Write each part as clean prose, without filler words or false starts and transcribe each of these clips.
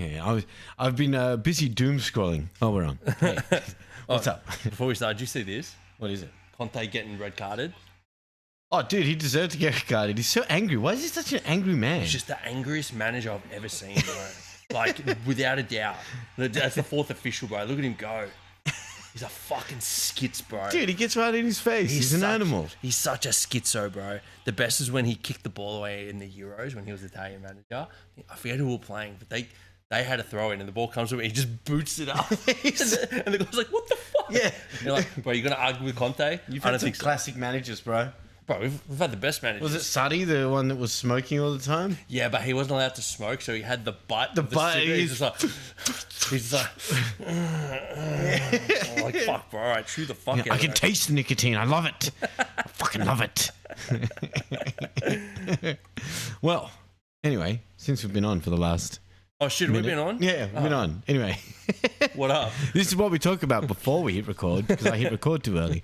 Yeah, I've been busy doom scrolling. Oh, we're on. Hey, what's up? Before we start, did you see this? What is it? Conte getting red carded. Oh, dude, he deserved to get carded. He's so angry. Why is he such an angry man? He's just the angriest manager I've ever seen, bro. Like, without a doubt. That's the fourth official, bro. Look at him go. He's a fucking skits, bro. Dude, he gets right in his face. He's an animal. He's such a schizo, bro. The best is when he kicked the ball away in the Euros when he was Italian manager. I forget who we were playing, but they had a throw in and the ball comes to him and he just boots it up. and the guy's like, what the fuck? Yeah. And you're like, bro, you're going to argue with Conte? You've had some classic managers, bro. Bro, we've had the best managers. Was it Sadi, the one that was smoking all the time? Yeah, but he wasn't allowed to smoke, so he had the butt. The butt. He's just like, oh, like, fuck, bro. I chew the fuck out I of can it. taste the nicotine. I love it. I fucking love it. Well, anyway, since we've been on for the last... Oh, shit, minute, we've been on? Yeah, we've been on. Anyway. What up? This is what we talk about before we hit record, because I hit record too early.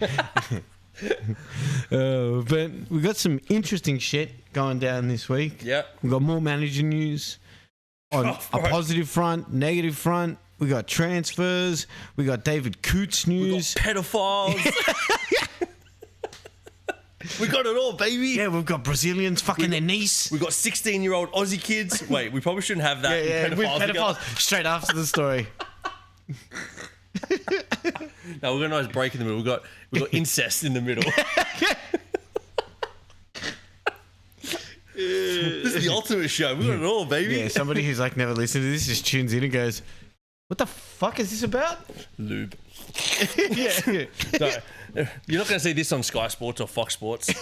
But we got some interesting shit going down this week. Yep. We got more manager news on a positive front, negative front. We got transfers. We got David Cootes news. We got pedophiles. We got it all, baby. Yeah, we've got Brazilians fucking their niece. We got 16-year-old Aussie kids. Wait, we probably shouldn't have that. Yeah, with pedophiles straight after the story. No, we've got a nice break in the middle. We've got incest in the middle. This is the ultimate show. We got it all, baby. Yeah, somebody who's like never listened to this just tunes in and goes, "What the fuck is this about?" Lube. Yeah. No, you're not going to see this on Sky Sports or Fox Sports.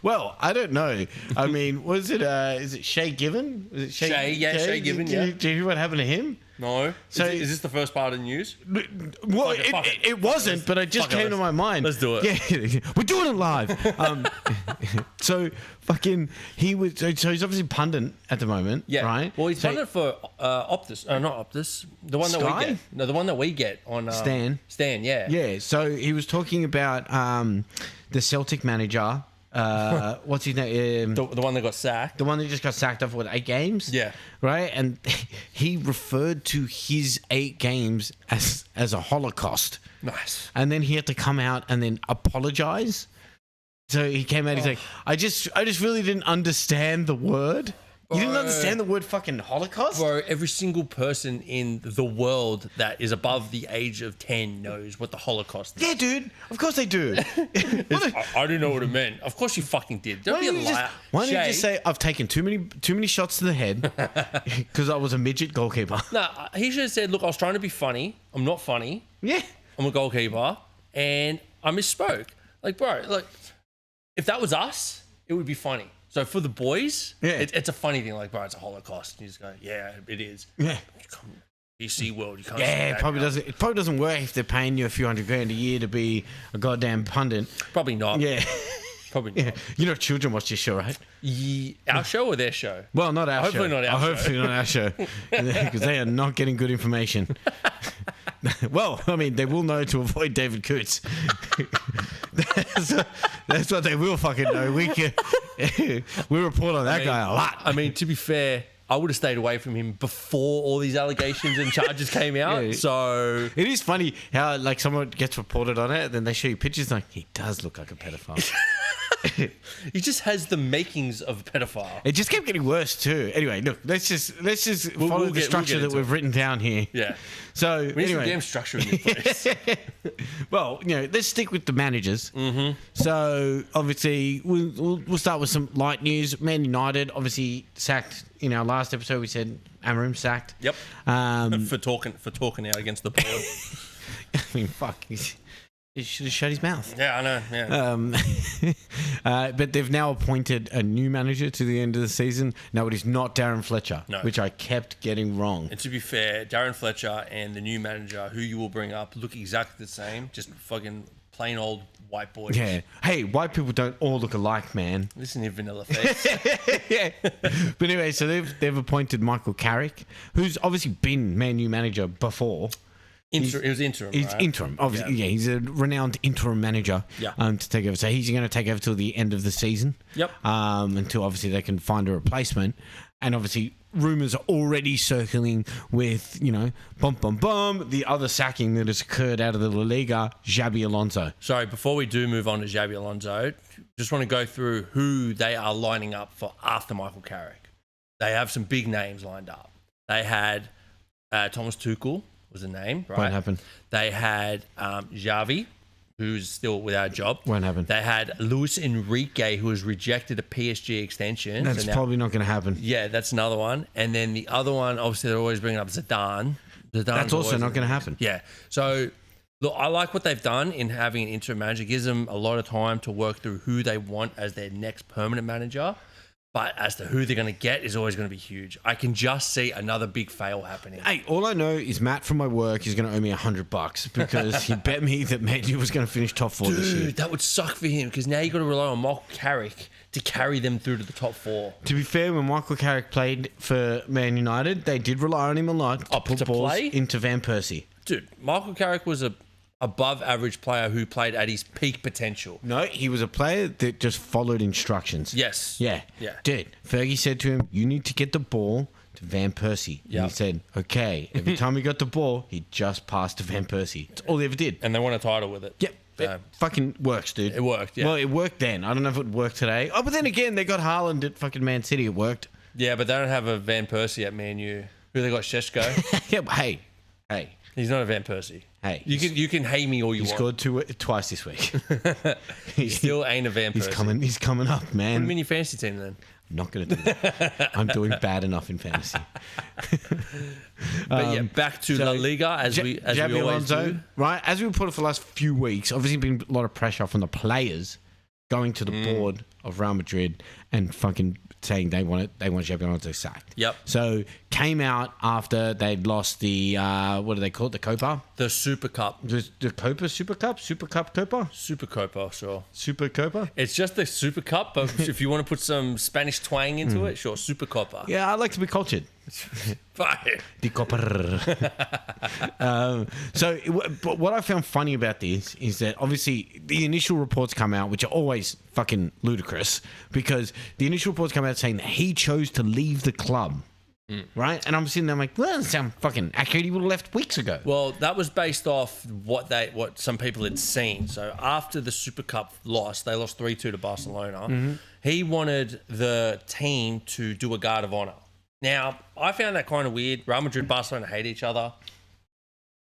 Well, I don't know. I mean, was it? Is it Shay Given? Was it Shay? Yeah, Shay Given. Yeah. Do you hear what happened to him? No. So is this the first part of the news? Well, Fuck it. it wasn't, but it just came to my mind. Let's do it. Yeah, we're doing it live. So fucking he was. So he's obviously pundit at the moment. Yeah. Right. Well, he's pundit for Optus. Not Optus. The one that Sky? we get. No, the one that we get on Stan. Stan. Yeah. Yeah. So he was talking about the Celtic manager. What's his name? The one that got sacked. The one that just got sacked after 8 games? Yeah. Right? And he referred to his 8 games as a Holocaust. Nice. And then he had to come out and then apologize. So he came out, he's like, I just really didn't understand the word. You didn't understand the word fucking Holocaust? Bro, every single person in the world that is above the age of 10 knows what the Holocaust is. Yeah, dude. Of course they do. I didn't know what it meant. Of course you fucking did. Don't be a liar. Why don't you just say, I've taken too many shots to the head because I was a midget goalkeeper? No, he should have said, look, I was trying to be funny. I'm not funny. Yeah. I'm a goalkeeper. And I misspoke. Like, bro, like, if that was us, it would be funny. So for the boys, yeah. it's a funny thing. Like, bro, it's a Holocaust. And you just go, yeah, it is. Yeah. DC World, you can't. Yeah, it probably doesn't work if they're paying you a few $100,000 a year to be a goddamn pundit. Probably not. Yeah. Probably not. Yeah. You know, children watch this show, right? Yeah, our show or their show? Well, not our Hopefully show. not our show. Hopefully not our show. Because they are not getting good information. Well, I mean, they will know to avoid David Cootes. That's what they will fucking know. We report on that guy a lot. I mean, to be fair, I would have stayed away from him before all these allegations and charges came out. Yeah. So it is funny how like someone gets reported on it, and then they show you pictures like he does look like a pedophile. he just has the makings of a pedophile. It just kept getting worse too. Anyway, look, let's just follow the structure that we've written down here. Yeah. So we need anyway, some damn structure in this place. Well, let's stick with the managers. Mm-hmm. So obviously we'll start with some light news. Man United obviously sacked. In our last episode, we said Amarim sacked. Yep. For talking out against the board. I mean, fuck. He should have shut his mouth. Yeah, I know. Yeah. But they've now appointed a new manager to the end of the season. No, it is not Darren Fletcher, which I kept getting wrong. And to be fair, Darren Fletcher and the new manager, who you will bring up, look exactly the same. Just fucking plain old white boys. Yeah. Hey, white people don't all look alike, man. Listen here, vanilla face. Yeah. But anyway, so they've appointed Michael Carrick, who's obviously been Man U manager before. It was interim. He's right? interim, obviously. Yeah, he's a renowned interim manager. Yeah. To take over. So he's going to take over till the end of the season. Yep. Until obviously they can find a replacement, and obviously rumors are already circling with, the other sacking that has occurred out of the La Liga, Xabi Alonso. Sorry, before we do move on to Xabi Alonso, just want to go through who they are lining up for after Michael Carrick. They have some big names lined up. They had Thomas Tuchel was the name, right? Won't happen. They had Xavi, who's still without a job. Won't happen. They had Luis Enrique, who has rejected a PSG extension. That's probably not going to happen. Yeah, that's another one. And then the other one, obviously, they're always bringing up Zidane. That's also not going to happen. Yeah. So, look, I like what they've done in having an interim manager. It gives them a lot of time to work through who they want as their next permanent manager. But as to who they're going to get is always going to be huge. I can just see another big fail happening. Hey, all I know is Matt from my work is going to owe me $100 because he bet me that Man U was going to finish top 4 this year. Dude, that would suck for him because now you've got to rely on Michael Carrick to carry them through to the top 4. To be fair, when Michael Carrick played for Man United, they did rely on him a lot to put balls into Van Persie. Dude, Michael Carrick was a above average player who played at his peak potential. No, he was a player that just followed instructions. Yes. Yeah. Dude, Fergie said to him, you need to get the ball to Van Persie. Yep. And he said, okay. Every time he got the ball, he just passed to Van Persie. That's all he ever did. And they won a title with it. Yep. It fucking works, dude. It worked, yeah. Well, it worked then. I don't know if it would work today. Oh, but then again, they got Haaland at fucking Man City. It worked. Yeah, but they don't have a Van Persie at Man U. Who they got? Šeško? Yeah, but hey. He's not a Van Persie. Hey. You can hate me all you want. He scored twice this week. He still ain't a Van Persie. He's coming up, man. Put him in your fantasy team then. I'm not going to do that. I'm doing bad enough in fantasy. But yeah, back to La Liga as we always do. Right, as we reported for the last few weeks, obviously been a lot of pressure from the players going to the board of Real Madrid and fucking saying they want Xabi Alonso sacked. Yep. So came out after they'd lost the what do they call it? The Copa? The Super Cup. The Copa Super Cup? Super Cup Copa? Super Copa, sure. Super Copa? It's just the Super Cup, but if you want to put some Spanish twang into it, sure, Super Copa. Yeah, I like to be cultured. The Copa. But what I found funny about this is that obviously the initial reports come out, which are always fucking ludicrous, because the initial reports come out saying that he chose to leave the club. Right? And I'm sitting there like, well, that doesn't sound fucking accurate. He would have left weeks ago. Well, that was based off what some people had seen. So after the Super Cup loss, they lost 3-2 to Barcelona. He wanted the team to do a guard of honor. Now, I found that kind of weird. Real Madrid, Barcelona hate each other.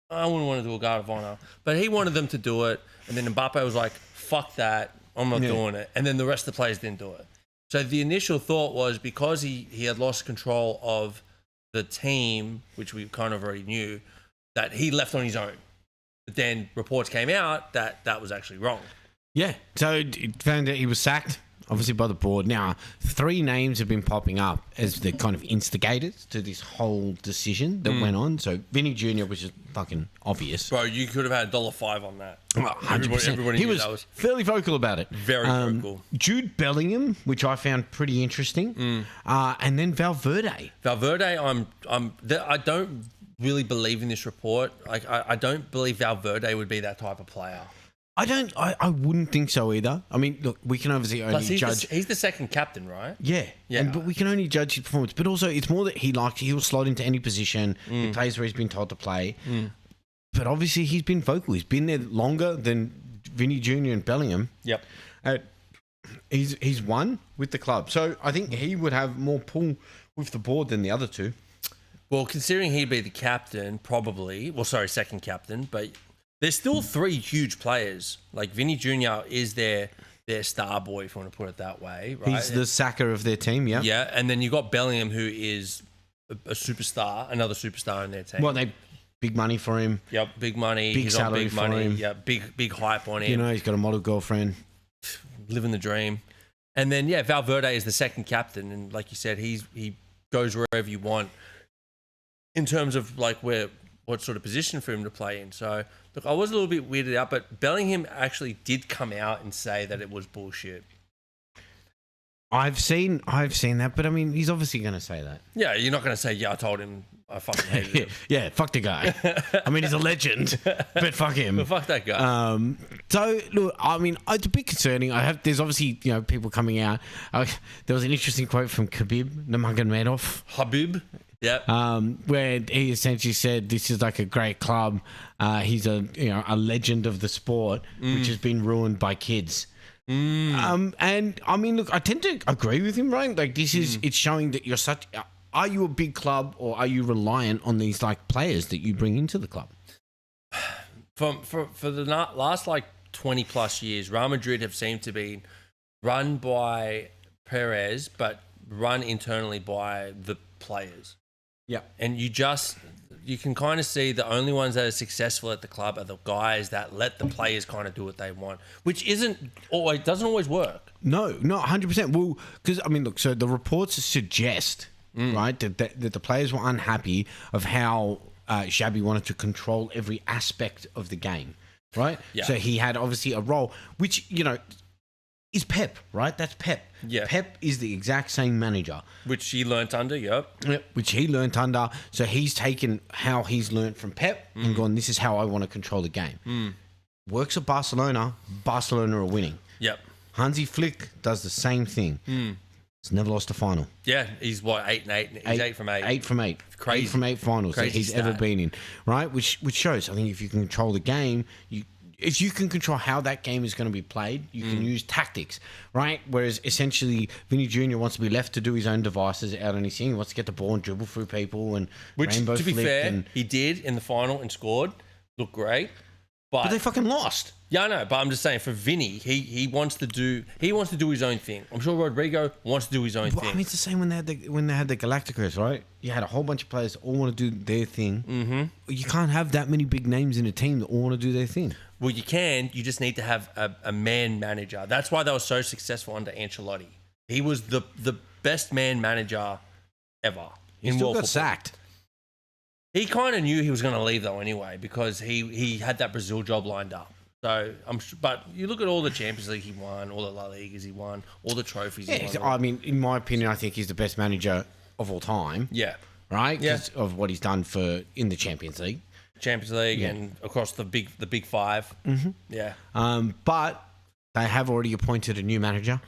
I wouldn't want to do a guard of honor. But he wanted them to do it. And then Mbappe was like, fuck that. I'm not doing it. And then the rest of the players didn't do it. So the initial thought was because he had lost control of the team, which we kind of already knew, that he left on his own. But then reports came out that that was actually wrong. Yeah. So it found that he was sacked, obviously by the board. Now, 3 names have been popping up as the kind of instigators to this whole decision that went on. So Vinny Jr., which is fucking obvious. Bro, you could have had $1.05 on that. 100%. Everybody he knew was that was fairly vocal about it. very vocal. Jude Bellingham, which I found pretty interesting. And then Valverde. Valverde, I don't really believe in this report. Like, I don't believe Valverde would be that type of player. I wouldn't think so either. I mean, look, we can obviously only judge. He's the second captain, right? Yeah. But we can only judge his performance. But also, it's more that he'll slot into any position. He plays where he's been told to play. But obviously, he's been vocal. He's been there longer than Vinny Jr. and Bellingham. Yep. He's won with the club. So I think he would have more pull with the board than the other two. Well, considering he'd be the captain, probably. Well, sorry, second captain, but. There's still 3 huge players. Like Vinny Jr. is their star boy, if you want to put it that way. Right? He's the sacker of their team, yeah. Yeah, and then you got Bellingham, who is a superstar, another superstar in their team. Well, they big money for him. Yep, big money. Big he's salary on big for money. him. Yeah, big hype on him. You know, he's got a model girlfriend. Living the dream. And then Valverde is the second captain, and like you said, he goes wherever you want in terms of like what sort of position for him to play in. So, look, I was a little bit weirded out, but Bellingham actually did come out and say that it was bullshit. I've seen that, but I mean, he's obviously going to say that. Yeah, you're not going to say, I told him I fucking hated him. Yeah, fuck the guy. I mean, he's a legend, but fuck him. But fuck that guy. So look, I mean, it's a bit concerning. There's obviously people coming out. There was an interesting quote from Khabib Nurmagomedov. Habib. Yeah. Where he essentially said this is like a great club. He's a legend of the sport, which has been ruined by kids. And I mean, look, I tend to agree with him, right? Like this is it's showing that you're such. Are you a big club or are you reliant on these like players that you bring into the club? For the last like 20 plus years, Real Madrid have seemed to be run by Perez, but run internally by the players. Yeah. And you can kind of see the only ones that are successful at the club are the guys that let the players kind of do what they want, which doesn't always work. No, 100%. Well, because I mean, look, so the reports suggest, right, that the players were unhappy of how Xabi wanted to control every aspect of the game, right? Yeah. So he had obviously a role, which, is Pep, right? That's Pep. Yeah. Pep is the exact same manager. Which he learnt under, yep. Which he learnt under. So he's taken how he's learnt from Pep and gone, this is how I want to control the game. Works at Barcelona. Barcelona are winning. Yep. Hansi Flick does the same thing. He's never lost a final. Yeah, he's what, 8-8? He's 8 from 8. 8 from 8. Crazy. 8 from 8 finals Crazy that he's stat. ever been in, right? Which shows, I think, if you can control the game, if you can control how that game is going to be played, you can use tactics, right? Whereas essentially, Vinny Jr. wants to be left to do his own devices out on his thing. He wants to get the ball and dribble through people and rainbow to be flick. fair, he did in the final and scored. Looked great. But they fucking lost. Yeah, I know, but I'm just saying for Vinny, he wants to do his own thing. I'm sure Rodrigo wants to do his own Well, thing. I mean, it's the same when they had the Galacticos, right? You had a whole bunch of players that all want to do their thing. Mm-hmm. You can't have that many big names in a team that all want to do their thing. Well, you can. You just need to have a man manager. That's why they were so successful under Ancelotti. He was the best man manager ever. He still got sacked. He kind of knew he was going to leave though anyway because he had that Brazil job lined up. So but you look at all the Champions League he won, all the La Ligas he won, all the trophies he won. I mean, in my opinion, I think he's the best manager of all time. Yeah. Right? Yeah. 'Cause of what he's done in the Champions League. Champions League and across the big five. Mm-hmm. Yeah. But they have already appointed a new manager.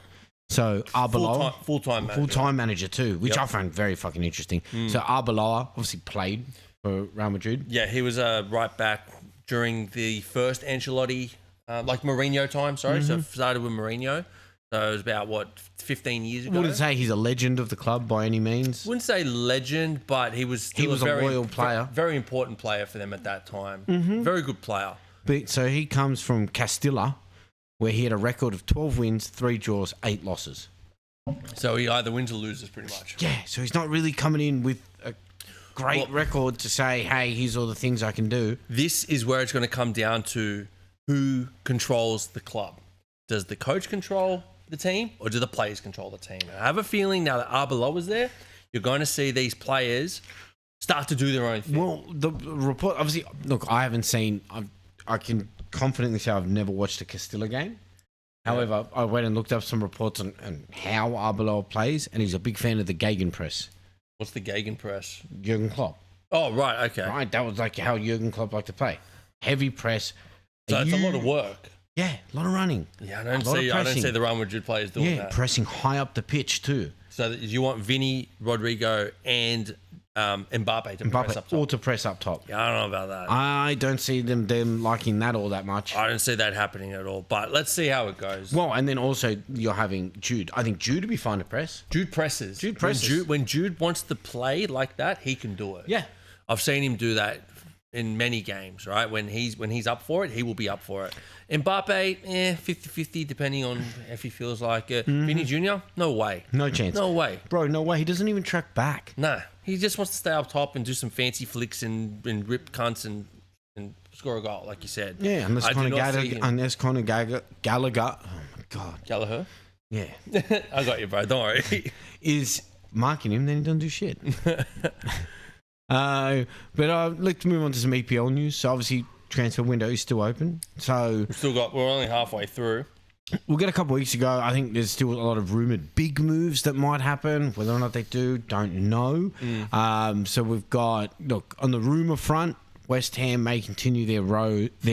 So Arbeloa, full-time manager too, which I found very fucking interesting. So Arbeloa obviously played for Real Madrid. Yeah, he was a right back during the first Ancelotti, like Mourinho time. Sorry, so it started with Mourinho. So it was about 15 years ago. Wouldn't say he's a legend of the club by any means. Wouldn't say legend, but he was still a loyal player, very important player for them at that time. Very good player. But so he comes from Castilla, where he had a record of 12 wins, 3 draws, 8 losses. So he either wins or loses, pretty much. Yeah, so he's not really coming in with a great record to say, hey, here's all the things I can do. This is where it's going to come down to who controls the club. Does the coach control the team or do the players control the team? And I have a feeling now that Arbeloa is there, you're going to see these players start to do their own thing. Well, the report, obviously, look, I haven't seen, I can confidently say I've never watched a Castilla game. However, I went and looked up some reports on how Arbeloa plays, and he's a big fan of the Gegenpress. What's the Gegenpress? Jurgen Klopp. Oh, right, okay. Right, that was like how Jurgen Klopp liked to play. Heavy press. So it's a lot of work. Yeah, a lot of running. Yeah, I don't see the Real Madrid players doing that. Yeah, pressing high up the pitch too. So you want Vinny, Rodrigo, and Mbappe to press up top. Or to press up top. Yeah, I don't know about that. I don't see them liking that all that much. I don't see that happening at all. But let's see how it goes. Well, and then also you're having Jude. I think Jude would be fine to press. Jude presses. When Jude wants to play like that, he can do it. Yeah. I've seen him do that in many games, right? When he's up for it, he will be up for it. Mbappe, 50-50, depending on if he feels like it. Vinny Jr., no way. No chance. No way. Bro, no way. He doesn't even track back. Nah. He just wants to stay up top and do some fancy flicks and rip cunts and score a goal, like you said. Yeah, unless Conor Gallagher, oh my God. Gallagher? Yeah. I got you, bro. Don't worry. Is marking him, then he doesn't do shit. But let's move on to some EPL news. So obviously, transfer window is still open. So we're only halfway through. We'll get a couple of weeks ago. I think there's still a lot of rumoured big moves that might happen. Whether or not they do, don't know. So we've got, look, on the rumour front, West Ham may continue their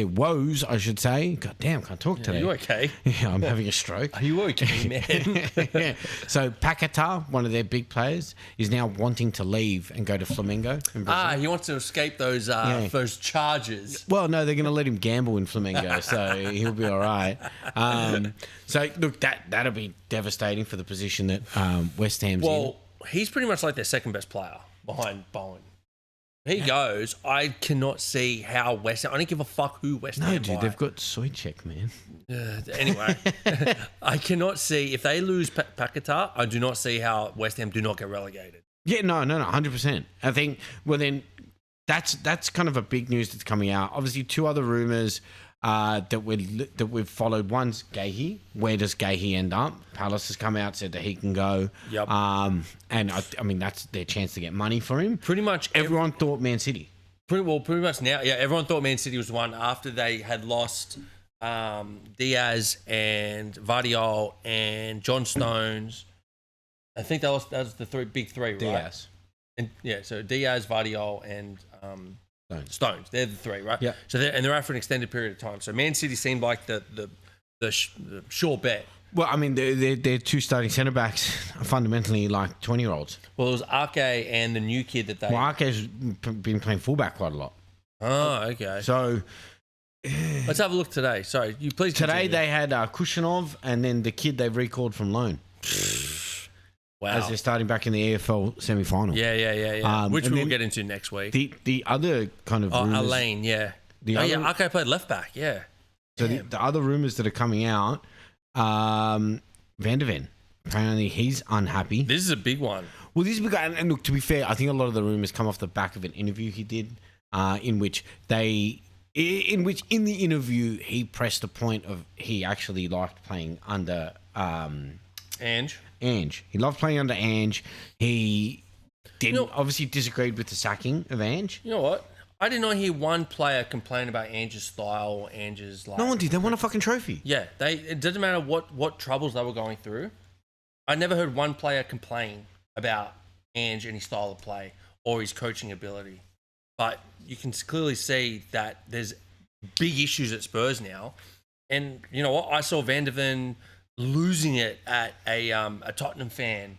woes, I should say. God damn, can't talk today. Are you okay? Yeah, I'm having a stroke. Are you okay, man? So Paquetá, one of their big players, is now wanting to leave and go to Flamengo in Brazil. He wants to escape those charges. Well, no, they're going to let him gamble in Flamengo, so he'll be all right. So, look, that'll be devastating for the position that West Ham's in. Well, he's pretty much like their second best player behind Bowen. He goes, I cannot see how West Ham... I don't give a fuck who West Ham No, dude, buy. they've got Soychek, man. Anyway, I cannot see... If they lose Paquetá, I do not see how West Ham do not get relegated. Yeah, no, 100%. I think, well, then, that's kind of a big news that's coming out. Obviously, two other rumours that we've followed. One's Gahey. Where does Gahey end up? Palace has come out, said that he can go. Yep. And I mean, that's their chance to get money for him. Pretty much Everyone thought Man City. Pretty much now. Yeah, everyone thought Man City was the one after they had lost Diaz and Vardiol and John Stones. I think that was the big three, right? Diaz. And yeah, so Diaz, Vardiol, and Stones. They're the three, right? Yeah. So they're out for an extended period of time. So Man City seemed like the sure bet. Well, I mean, their two starting centre backs are fundamentally like 20-year-olds. Well, it was Ake and the new kid that they. Well, Ake's been playing fullback quite a lot. Oh, okay. So let's have a look today. Sorry, you please. Today continue. they had Kushinov and then the kid they've recalled from loan. Wow. As they're starting back in the AFL semi-final. Yeah. Which we will get into next week. The other kind of rumours, Elaine, yeah. Ake played left back, yeah. So the other rumours that are coming out, Van der Ven, apparently he's unhappy. This is a big one. Well, this is a big one. And look, to be fair, I think a lot of the rumours come off the back of an interview he did, in which in the interview he pressed the point of he actually liked playing under Ange. He loved playing under Ange. He obviously disagreed with the sacking of Ange. You know what? I did not hear one player complain about Ange's style or Ange's like. No one did. They won a fucking trophy. Yeah, it doesn't matter what troubles they were going through. I never heard one player complain about Ange and his style of play or his coaching ability. But you can clearly see that there's big issues at Spurs now. And you know what? I saw Van der Ven losing it at a Tottenham fan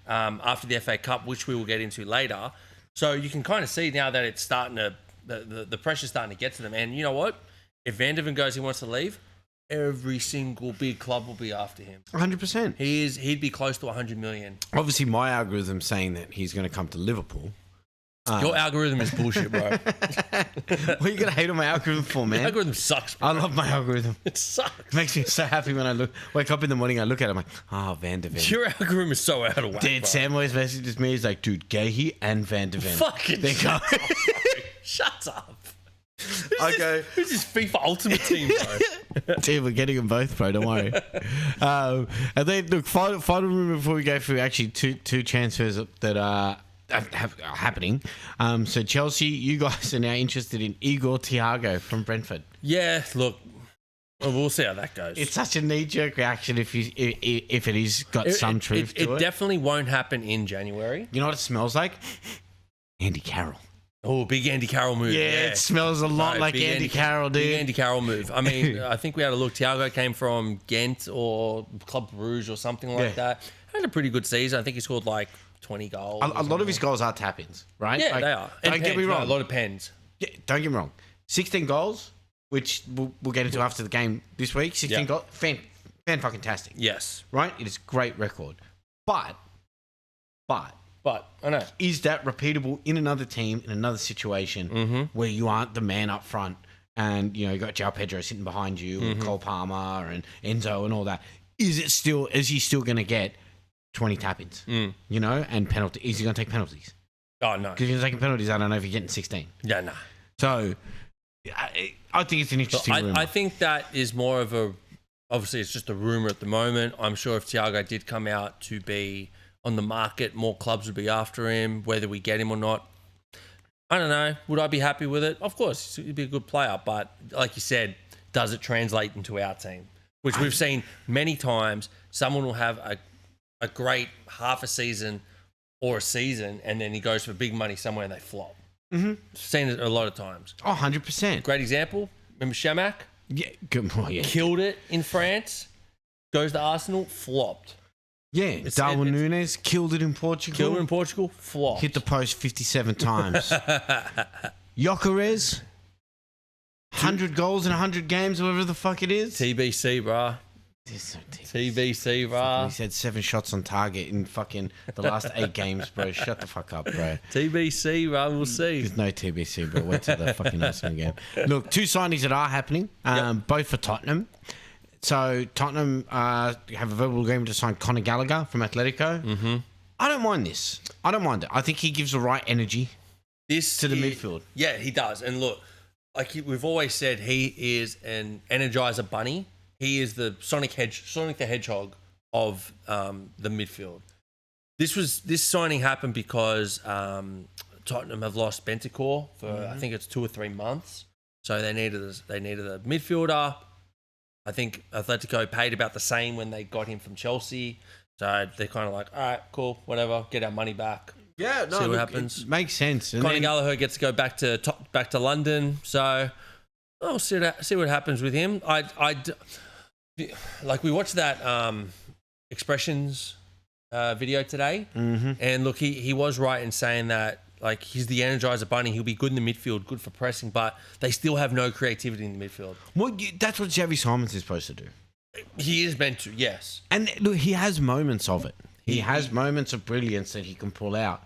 after the FA Cup, which we will get into later. So you can kind of see now that it's starting to the pressure's starting to get to them. And you know what? If Van der Ven goes, he wants to leave. Every single big club will be after him. 100%. He'd be close to 100 million. Obviously, my algorithm saying that he's going to come to Liverpool. Your algorithm is bullshit, bro. What are you going to hate on my algorithm for, man? Your algorithm sucks, bro. I love my algorithm. It sucks. It makes me so happy when I wake up in the morning, I look at it, I'm like, Van der Ven. Your algorithm is so out of whack, Dude, bro. Sam always messages me, he's like, dude, Gahey and Van der Ven. Fucking they go. Shut up. Who's this FIFA Ultimate Team, bro? Dude, we're getting them both, bro. Don't worry. And then, look, final rumor before we go through actually two transfers that are happening. So Chelsea, you guys are now interested in Igor Thiago from Brentford. Yeah, look, we'll see how that goes. It's such a knee-jerk reaction if it is got some truth to it. It definitely won't happen in January. You know what it smells like? Andy Carroll. Oh, big Andy Carroll move. Yeah, it smells a lot like Andy Carroll, dude. Big Andy Carroll move. I mean, I think we had a look. Thiago came from Ghent or Club Brugge or something like that. Had a pretty good season. I think he scored like 20 goals. A lot of his goals are tap-ins, right? Yeah, they are. Don't get me wrong. A lot of pens. Yeah, don't get me wrong. 16 goals, which we'll get into after the game this week. 16 goals, fan-fucking-tastic. Yes. Right? It is a great record. But, I know. is that repeatable in another team, in another situation where you aren't the man up front and, you know, you got João Pedro sitting behind you and Cole Palmer and Enzo and all that? Is he still going to get 20 tap-ins, you know, and penalty? Is he going to take penalties? Oh, no. Because if you're taking penalties, I don't know if you're getting 16. Yeah, no. So, I think it's an interesting rumor. I think that is more of a... Obviously, it's just a rumor at the moment. I'm sure if Thiago did come out to be on the market, more clubs would be after him, whether we get him or not. I don't know. Would I be happy with it? Of course, he'd be a good player. But like you said, does it translate into our team? Which we've seen many times. Someone will have a great half a season or a season, and then he goes for big money somewhere and they flop. Seen it a lot of times. Oh, 100%. Great example. Remember Shamak? Yeah, good. Oh, yeah. Killed it in France. Goes to Arsenal, flopped. Yeah, Darwin Núñez killed it in Portugal. Killed it in Portugal, flopped. Hit the post 57 times. Gyökeres, 100 goals in 100 games, whatever the fuck it is. TBC, bruh. TBC, bruh. He said 7 shots on target in fucking the last 8 games, bro. Shut the fuck up, bro. TBC, bruh. We'll see. There's no TBC, bro. Wait till the fucking Arsenal game. Look, 2 signings that are happening, both for Tottenham. So Tottenham have a verbal agreement to sign Conor Gallagher from Atletico. Mm-hmm. I don't mind this. I don't mind it. I think he gives the right energy to the midfield. Yeah, he does. And look, we've always said, he is an energizer bunny. He is the Sonic the Hedgehog of the midfield. This signing happened because Tottenham have lost Bentancur for I think it's 2 or 3 months. So they needed a midfielder. I think Atletico paid about the same when they got him from Chelsea. So they're kind of like, all right, cool, whatever, get our money back. Yeah, no, see what happens. It makes sense. Conor Gallagher gets to go back to London. So we'll see what happens with him. We watched that Expressions video today, and look, he was right in saying that. Like, he's the energizer bunny. He'll be good in the midfield, good for pressing, but they still have no creativity in the midfield. Well, that's what Xavi Simons is supposed to do. He is meant to, yes. And look, he has moments of it. He has moments of brilliance that he can pull out.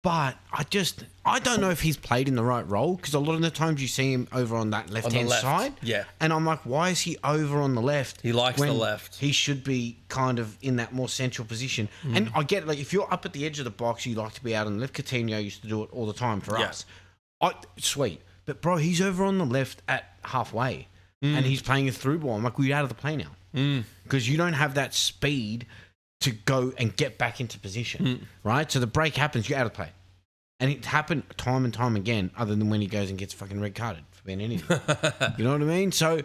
But I don't know if he's played in the right role, because a lot of the times you see him over on that left-hand side. Yeah. And I'm like, why is he over on the left? He likes the left. He should be kind of in that more central position. And I get, like, if you're up at the edge of the box, you like to be out on the left. Coutinho used to do it all the time for us. Sweet. But, bro, he's over on the left at halfway. And he's playing a through ball. I'm like, we're out of the play now. Because you don't have that speed to go and get back into position, right? So the break happens, you're out of play. And it happened time and time again, other than when he goes and gets fucking red carded for being anything. You know what I mean? So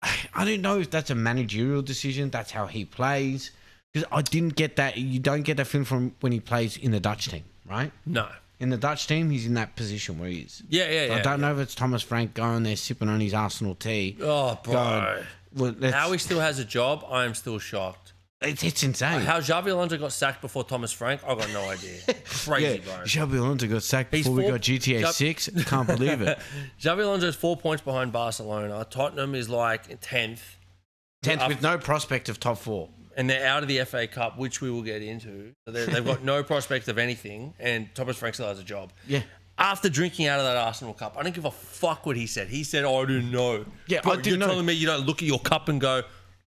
I don't know if that's a managerial decision. That's how he plays. Because I didn't get that. You don't get that feeling from when he plays in the Dutch team, right? No. In the Dutch team, he's in that position where he is. Yeah. I don't know if it's Thomas Frank going there sipping on his Arsenal tea. Oh, bro. How he still has a job, I am still shocked. It's insane. How Xabi Alonso got sacked before Thomas Frank, I've got no idea. Crazy, bro. Xabi Alonso got sacked before we got GTA 6. Can't believe it. Xabi Alonso is 4 points behind Barcelona. Tottenham is like 10th. 10th with no prospect of top 4. And they're out of the FA Cup, which we will get into. So they've got no prospect of anything, and Thomas Frank still has a job. Yeah. After drinking out of that Arsenal cup, I don't give a fuck what he said. He said, I didn't know. Yeah, bro, I didn't you're know. telling me you don't look at your cup and go,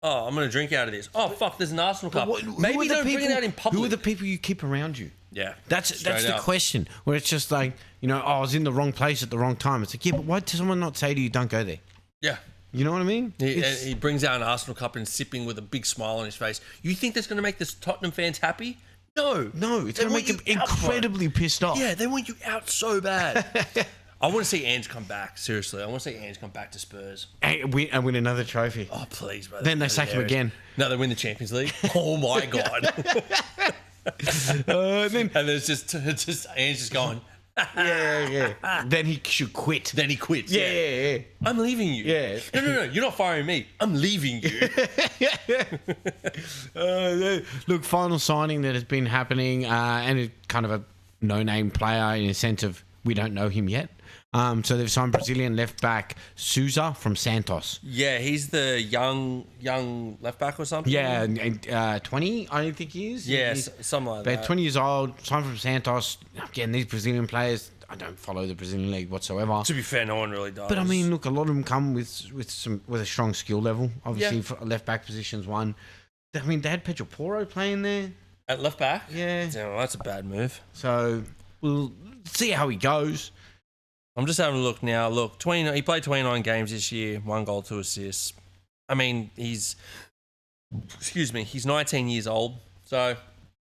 oh, I'm going to drink out of this. Oh, fuck, there's an Arsenal cup. Maybe don't bring it out in public. Who are the people you keep around you? Yeah. That's the question, where it's just like, I was in the wrong place at the wrong time. It's like, yeah, but why does someone not say to you, don't go there? Yeah. You know what I mean? He brings out an Arsenal cup and sipping with a big smile on his face. You think that's going to make the Tottenham fans happy? No. No, it's going to make them incredibly pissed off. Yeah, they want you out so bad. I want to see Ange come back. Seriously, I want to see Ange come back to Spurs. And win another trophy. Oh, please, brother. Then they sack him again. No, they win the Champions League. Oh, my God. And there's just Ange just going... Yeah. Then he should quit. Then he quits. Yeah. I'm leaving you. Yeah. No. You're not firing me. I'm leaving you. Look, final signing that has been happening, and it's kind of a no-name player in a sense of we don't know him yet. So they've signed Brazilian left back Souza from Santos. Yeah, he's the young left back or something. Yeah, and 20, I don't think he is. Yeah, something like that. They're 20 years old, signed from Santos. Again, these Brazilian players, I don't follow the Brazilian league whatsoever. To be fair, no one really does. But I mean, look, a lot of them come with a strong skill level. Obviously, for left back positions, one. I mean, they had Pedro Porro playing there at left back. Yeah, well, that's a bad move. So we'll see how he goes. I'm just having a look now. Look, he played 29 games this year, 1 goal, 2 assists. I mean, he's 19 years old, so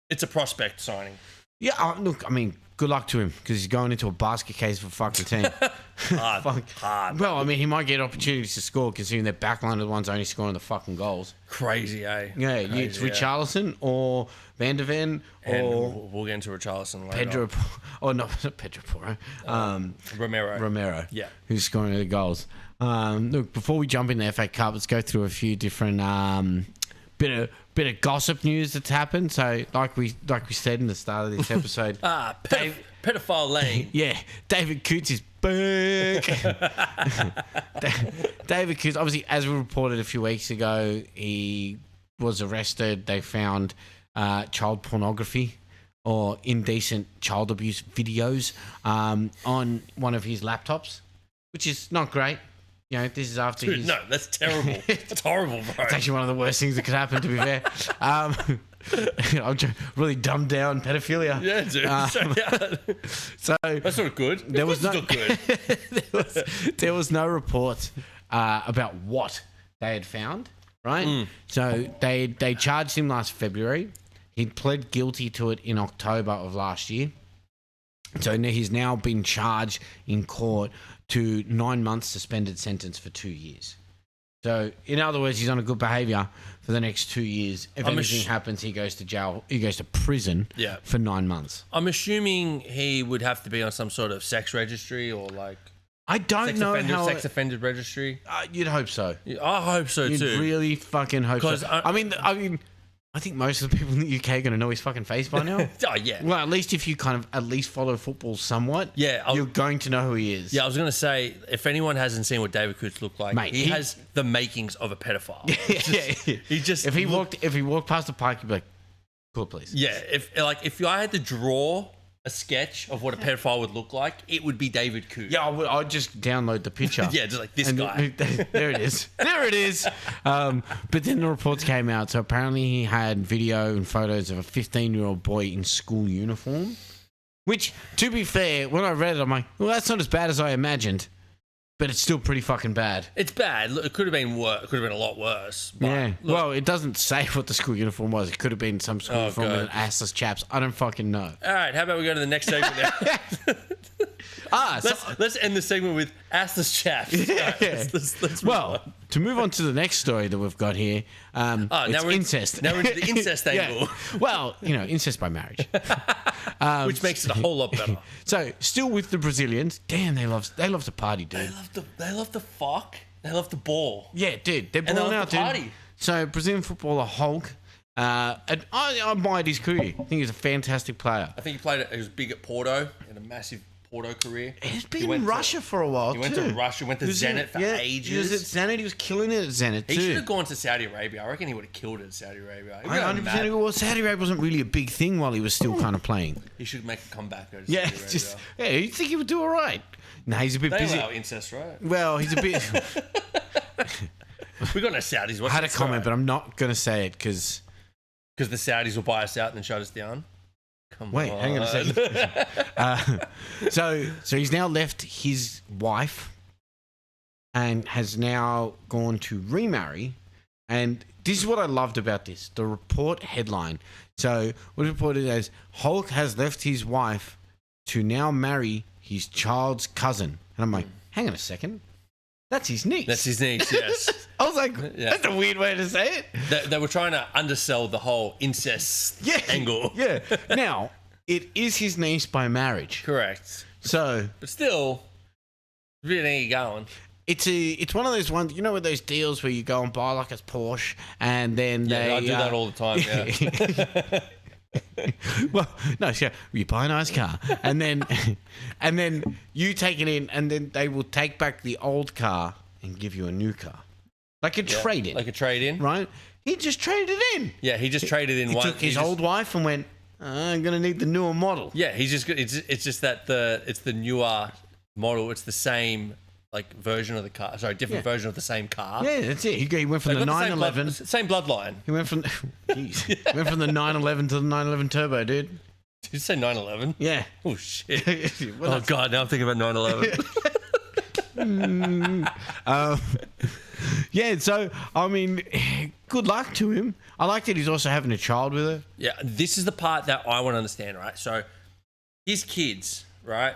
it's a prospect signing. Yeah, look, I mean, good luck to him because he's going into a basket case for fucking team. Hard. Well, I mean, he might get opportunities to score considering their backline are the ones only scoring the fucking goals. Crazy, eh? Yeah, Crazy, it's Richarlison or Van der Ven or we'll get into Richarlison later. Pedro, or not Pedro Porro, Romero. Yeah. Who's scoring the goals. Look, before we jump in the FA Cup, let's go through a few different bit of gossip news that's happened. So, like we said in the start of this episode, Pedophile Lane. yeah, David Cootes is back. David Cootes, obviously, as we reported a few weeks ago, he was arrested. They found child pornography or indecent child abuse videos on one of his laptops, which is not great. You know, this is after Dude, no, that's terrible. That's horrible, bro. It's actually one of the worst things that could happen, to be fair. I'm really dumbed down pedophilia. Yeah, dude. So that's not good. There was not good. there was no report about what they had found, right? So they charged him last February. He pled guilty to it in October of last year. So he's now been charged in court to 9 months suspended sentence for 2 years. So, in other words, he's on a good behaviour for the next 2 years. If anything happens, he goes to jail. He goes to prison for 9 months. I'm assuming he would have to be on some sort of sex registry or like... I don't know how... Sex offender registry? You'd hope so. I hope so, too. You'd really fucking hope so. I mean, I think most of the people in the UK are going to know his fucking face by now. Oh, yeah. Well, at least if you kind of at least follow football somewhat, you're going to know who he is. Yeah, I was going to say, if anyone hasn't seen what David Cootes looked like, mate, he has the makings of a pedophile. He just... If he walked past the park, you'd be like, cool, please. Yeah, if I had to draw a sketch of what a pedophile would look like, it would be David Cootes. Yeah, I'd just download the picture. Yeah, just like this guy. There it is. There it is. But then the reports came out. So apparently he had video and photos of a 15-year-old boy in school uniform. Which, to be fair, when I read it, I'm like, well, that's not as bad as I imagined. But it's still pretty fucking bad. It's bad. Look, it could have been worse. It could have been a lot worse. But yeah. Look, well, it doesn't say what the school uniform was. It could have been some school uniform with an assless chaps. I don't fucking know. All right. How about we go to the next segment now? Let's end the segment with assless chaps. Right, let's move on. To move on to the next story that we've got here, it's incest. Now we're into the incest angle. Well, incest by marriage. Which makes it a whole lot better. So, still with the Brazilians, damn, they love to party, dude. They love to fuck. They love to ball. Yeah, dude, they're balling out, dude. Party. So, Brazilian footballer Hulk, and I admired his career. I think he's a fantastic player. I think he was big at Porto, in a massive Porto career. He's been in Russia for a while, too. He went to Russia, went to Zenit for ages. He was at Zenit. He was killing it at Zenit, too. He should have gone to Saudi Arabia. I reckon he would have killed it at Saudi Arabia. I 100% agree. Well, Saudi Arabia wasn't really a big thing while he was still kind of playing. He should make a comeback. Go to Saudi Arabia. You think he would do all right? No, he's a bit busy. They allow incest, right? Well, he's a bit... We got no Saudis. I had a comment, but I'm not going to say it because... Because the Saudis will buy us out and then shut us down? Wait, hang on a second. So he's now left his wife and has now gone to remarry. And this is what I loved about this. The report headline. So what it reported as Hulk has left his wife to now marry his child's cousin. And I'm like, hang on a second. That's his niece. That's his niece, yes. I was like, that's a weird way to say it. They were trying to undersell the whole incest angle. Yeah. Now, it is his niece by marriage. Correct. So, but still, really ain't going. It's one of those ones, with those deals where you go and buy like a Porsche and then I do that all the time, yeah. Well, no, sure. You buy a nice car, and then you take it in, and then they will take back the old car and give you a new car, like a trade-in. Like a trade-in, right? He just traded it in. Yeah, he just traded in. He took his old wife and went, I'm gonna need the newer model. Yeah, it's just that it's the newer model. It's the same version of the car. Sorry, different version of the same car. Yeah, that's it. He went from the 911. Same bloodline. He went from went from the 911 to the 911 Turbo, dude. Did you say 911? Yeah. Oh shit. Oh god, now I'm thinking about 911. Yeah, so I mean, good luck to him. I like that he's also having a child with her. Yeah, this is the part that I want to understand, right? So his kids, right?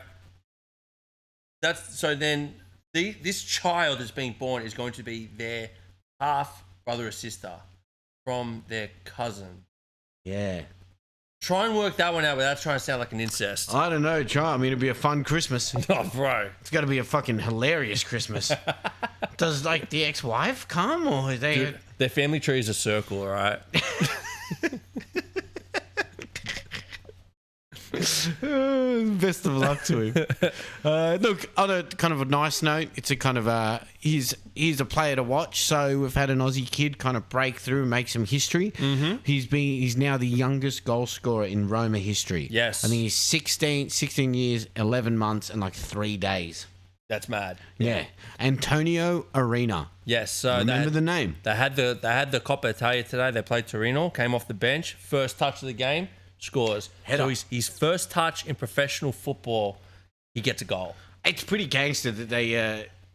Then this child that's being born is going to be their half brother or sister from their cousin. Yeah. Try and work that one out without trying to sound like an incest. I don't know. Try. I mean, it'd be a fun Christmas. Oh, bro. It's got to be a fucking hilarious Christmas. Does, like, the ex-wife come, or they... Dude, their family tree is a circle, all right? Best of luck to him. Look, on a kind of a nice note, it's a kind of he's a player to watch. So we've had an Aussie kid kind of break through and make some history. Mm-hmm. He's now the youngest goal scorer in Roma history. Yes. I think he's 16 years, 11 months, and like 3 days. That's mad. Yeah. Antonio Arena. Yes. So Remember the name. They had the Coppa Italia today. They played Torino, came off the bench, first touch of the game. Scores. Header. So his first touch in professional football, he gets a goal. It's pretty gangster that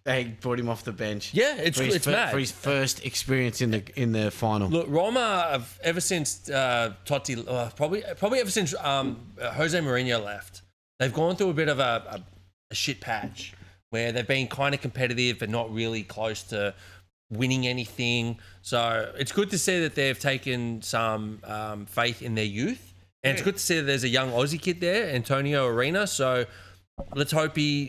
they brought him off the bench. Yeah, it's mad. For his first experience in the final. Look, Roma have ever since Totti, probably ever since Jose Mourinho left, they've gone through a bit of a shit patch where they've been kind of competitive but not really close to winning anything. So it's good to see that they've taken some faith in their youth. And it's good to see that there's a young Aussie kid there, Antonio Arena. So let's hope he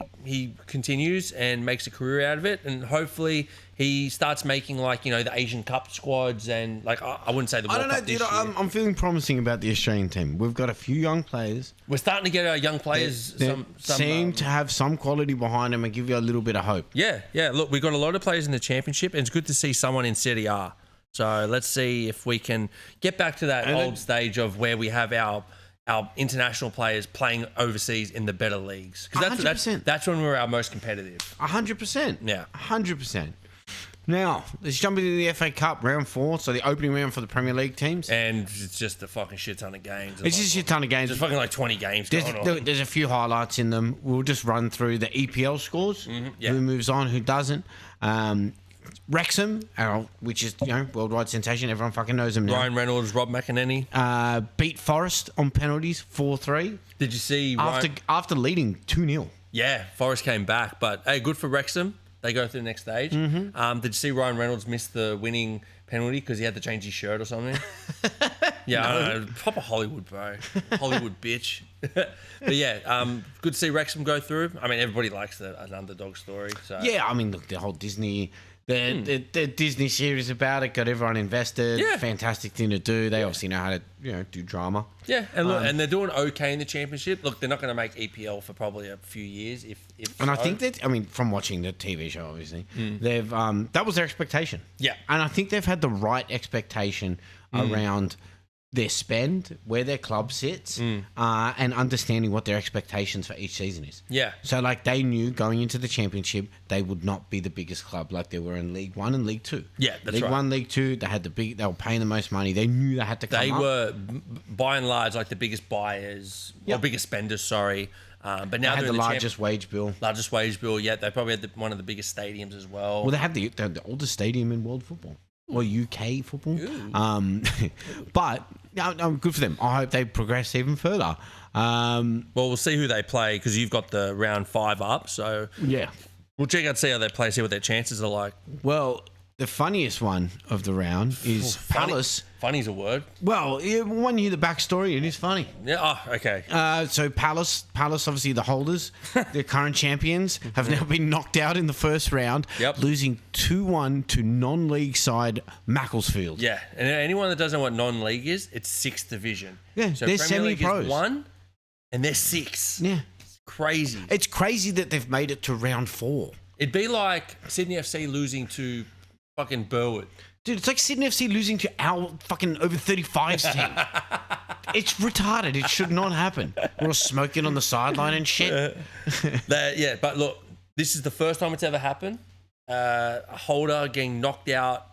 continues and makes a career out of it. And hopefully he starts making, like, you know, the Asian Cup squads and, like, I wouldn't say the World I don't know, Cup dude. this year. I'm feeling promising about the Australian team. We've got a few young players. We're starting to get our young players They seem to have some quality behind them and give you a little bit of hope. Yeah. Look, we've got a lot of players in the championship, and it's good to see someone in Serie A. So let's see if we can get back to that old stage of where we have our international players playing overseas in the better leagues. Because that's when we're our most competitive. 100%. Yeah. 100%. Now, let's jump into the FA Cup round 4. So the opening round for the Premier League teams. And it's just a fucking shit ton of games. It's just a shit ton of games. There's fucking like 20 games going on. There's a few highlights in them. We'll just run through the EPL scores. Mm-hmm, yeah. Who moves on, who doesn't. Wrexham, which is, you know, worldwide sensation. Everyone fucking knows them now. Ryan Reynolds, Rob McEnany. Beat Forest on penalties, 4-3. Did you see... After leading 2-0. Yeah, Forest came back. But, hey, good for Wrexham. They go through the next stage. Mm-hmm. Did you see Ryan Reynolds miss the winning penalty because he had to change his shirt or something? Yeah, no. I don't know. Proper Hollywood, bro. Hollywood bitch. But yeah, good to see Wrexham go through. I mean, everybody likes an underdog story. So. Yeah, I mean, look, the whole Disney... The Disney series about it got everyone invested. Yeah. Fantastic thing to do. They obviously know how to, you know, do drama. Yeah, and look, and they're doing okay in the championship. Look, they're not going to make EPL for probably a few years. And I think that, I mean, from watching the TV show, obviously, they've that was their expectation. Yeah, and I think they've had the right expectation around their spend, where their club sits, and understanding what their expectations for each season is. Yeah. So, like, they knew going into the championship, they would not be the biggest club like they were in League One and League Two. Yeah, that's League right. One, League Two, they were paying the most money. They knew they had to come They up. were, by and large, like the biggest buyers, or biggest spenders, sorry. But now they had they're the largest wage bill. Largest wage bill, yeah. They probably had one of the biggest stadiums as well. Well, they had the oldest stadium in world football. Or UK football. But good for them. I hope they progress even further. Well, we'll see who they play because you've got the round 5 up. So yeah, we'll check out, see how they play, see what their chances are like. Well, the funniest one of the round is Palace. Funny's a word. Well, when you hear the backstory, it is funny. Yeah. Oh, okay. So Palace, obviously the holders, the current champions, have now been knocked out in the first round, losing 2-1 to non-league side Macclesfield. Yeah, and anyone that doesn't know what non-league is, it's 6th division. Yeah, so they're Premier League semi-pros. Is 1, and they're 6. Yeah, it's crazy. It's crazy that they've made it to round 4. It'd be like Sydney FC losing to fucking Burwood. Dude, it's like Sydney FC losing to our fucking over 35s team. It's retarded. It should not happen. We're all smoking on the sideline and shit. Yeah, but look, this is the first time it's ever happened. A holder getting knocked out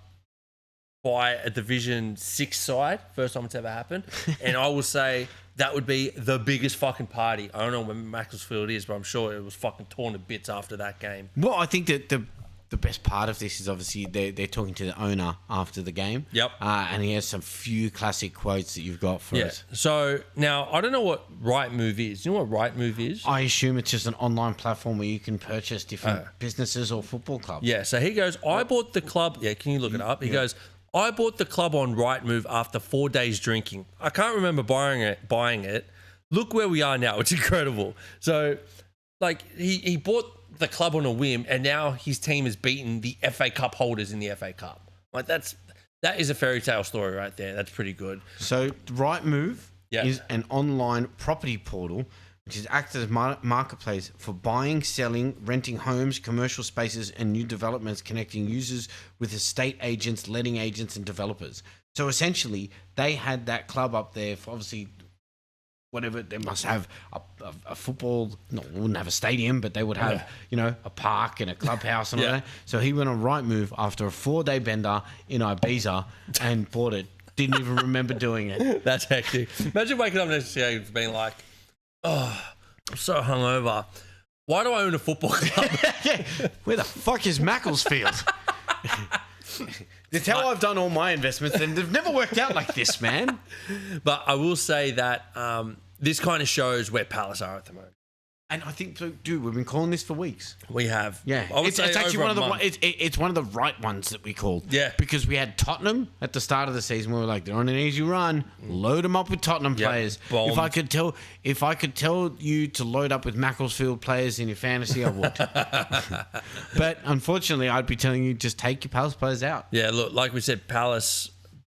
by a Division 6 side. First time it's ever happened. And I will say that would be the biggest fucking party. I don't know where Macclesfield is, but I'm sure it was fucking torn to bits after that game. Well, I think that the the best part of this is obviously they're talking to the owner after the game. Yep. And he has some few classic quotes that you've got for us. So now I don't know what Rightmove is. You know what Rightmove is? I assume it's just an online platform where you can purchase different businesses or football clubs. Yeah. So he goes, I bought the club. Yeah. Can you look it up? He goes, I bought the club on Rightmove after 4 days drinking. I can't remember buying it. Look where we are now. It's incredible. So, like, he bought the club on a whim, and now his team has beaten the FA Cup holders in the FA Cup. Like, that is a fairy tale story right there. That's pretty good. So Rightmove is an online property portal which is acts as marketplace for buying, selling, renting homes, commercial spaces, and new developments, connecting users with estate agents, letting agents, and developers. So essentially, they had that club up there for obviously whatever. They must have a football. No, wouldn't have a stadium, but they would have a park and a clubhouse and all that. So he went on Rightmove after a 4-day bender in Ibiza and bought it. Didn't even remember doing it. That's hectic. Imagine waking up next day being like, oh, I'm so hungover. Why do I own a football club? Where the fuck is Macclesfield? That's how I've done all my investments, and they've never worked out like this, man. But I will say that this kind of shows where Palace are at the moment. And I think, dude, we've been calling this for weeks. We have. Yeah. I would say it's actually over one of the it's one of the right ones that we called. Yeah. Because we had Tottenham at the start of the season. We were like, they're on an easy run. Load them up with Tottenham players. Bombed. If I could tell you to load up with Macclesfield players in your fantasy, I would. But unfortunately, I'd be telling you just take your Palace players out. Yeah, look, like we said, Palace,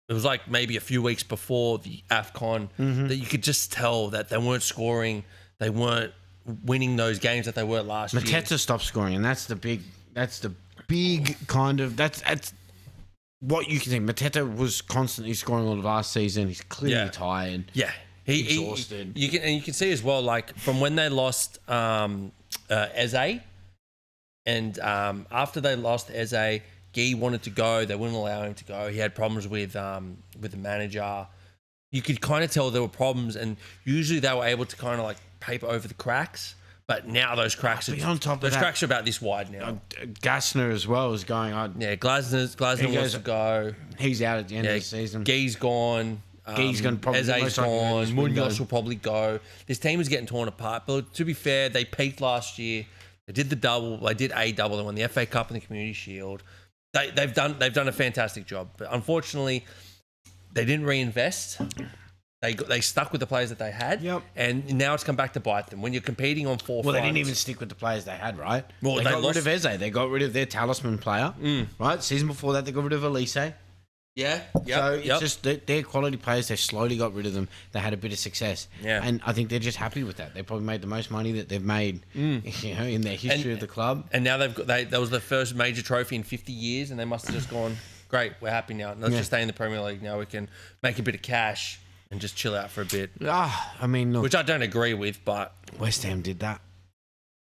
it was like maybe a few weeks before the AFCON that you could just tell that they weren't scoring. They weren't winning those games that they were last year. Mateta stopped scoring, and that's the big kind of that's what you can think. Mateta was constantly scoring all of last season. He's clearly tired. Yeah, exhausted. You can see as well, like from when they lost Eze, and after they lost Eze, Guy wanted to go. They wouldn't allow him to go. He had problems with the manager. You could kind of tell there were problems, and usually they were able to kind of like paper over the cracks. But now those cracks cracks are about this wide now. Gassner as well is going on. Yeah, Glasner wants to go. He's out at the end of the season. Guy's gone. Guy's going to probably Eze's gone. Munoz will probably go. This team is getting torn apart. But to be fair, they peaked last year. They did the double. They did a double. They won the FA Cup and the Community Shield. They've done a fantastic job. But unfortunately, they didn't reinvest. They stuck with the players that they had, and now it's come back to bite them. When you're competing on four, they didn't even stick with the players they had, right? Well, they got rid of Eze. They got rid of their talisman player, right? Season before that, they got rid of Elise. Yeah, so it's just they're quality players. They slowly got rid of them. They had a bit of success, and I think they're just happy with that. They probably made the most money that they've made, in their history of the club. And now that was the first major trophy in 50 years, and they must have just gone, great, we're happy now. Let's just stay in the Premier League now. We can make a bit of cash and just chill out for a bit. I mean, look, which I don't agree with, but West Ham did that.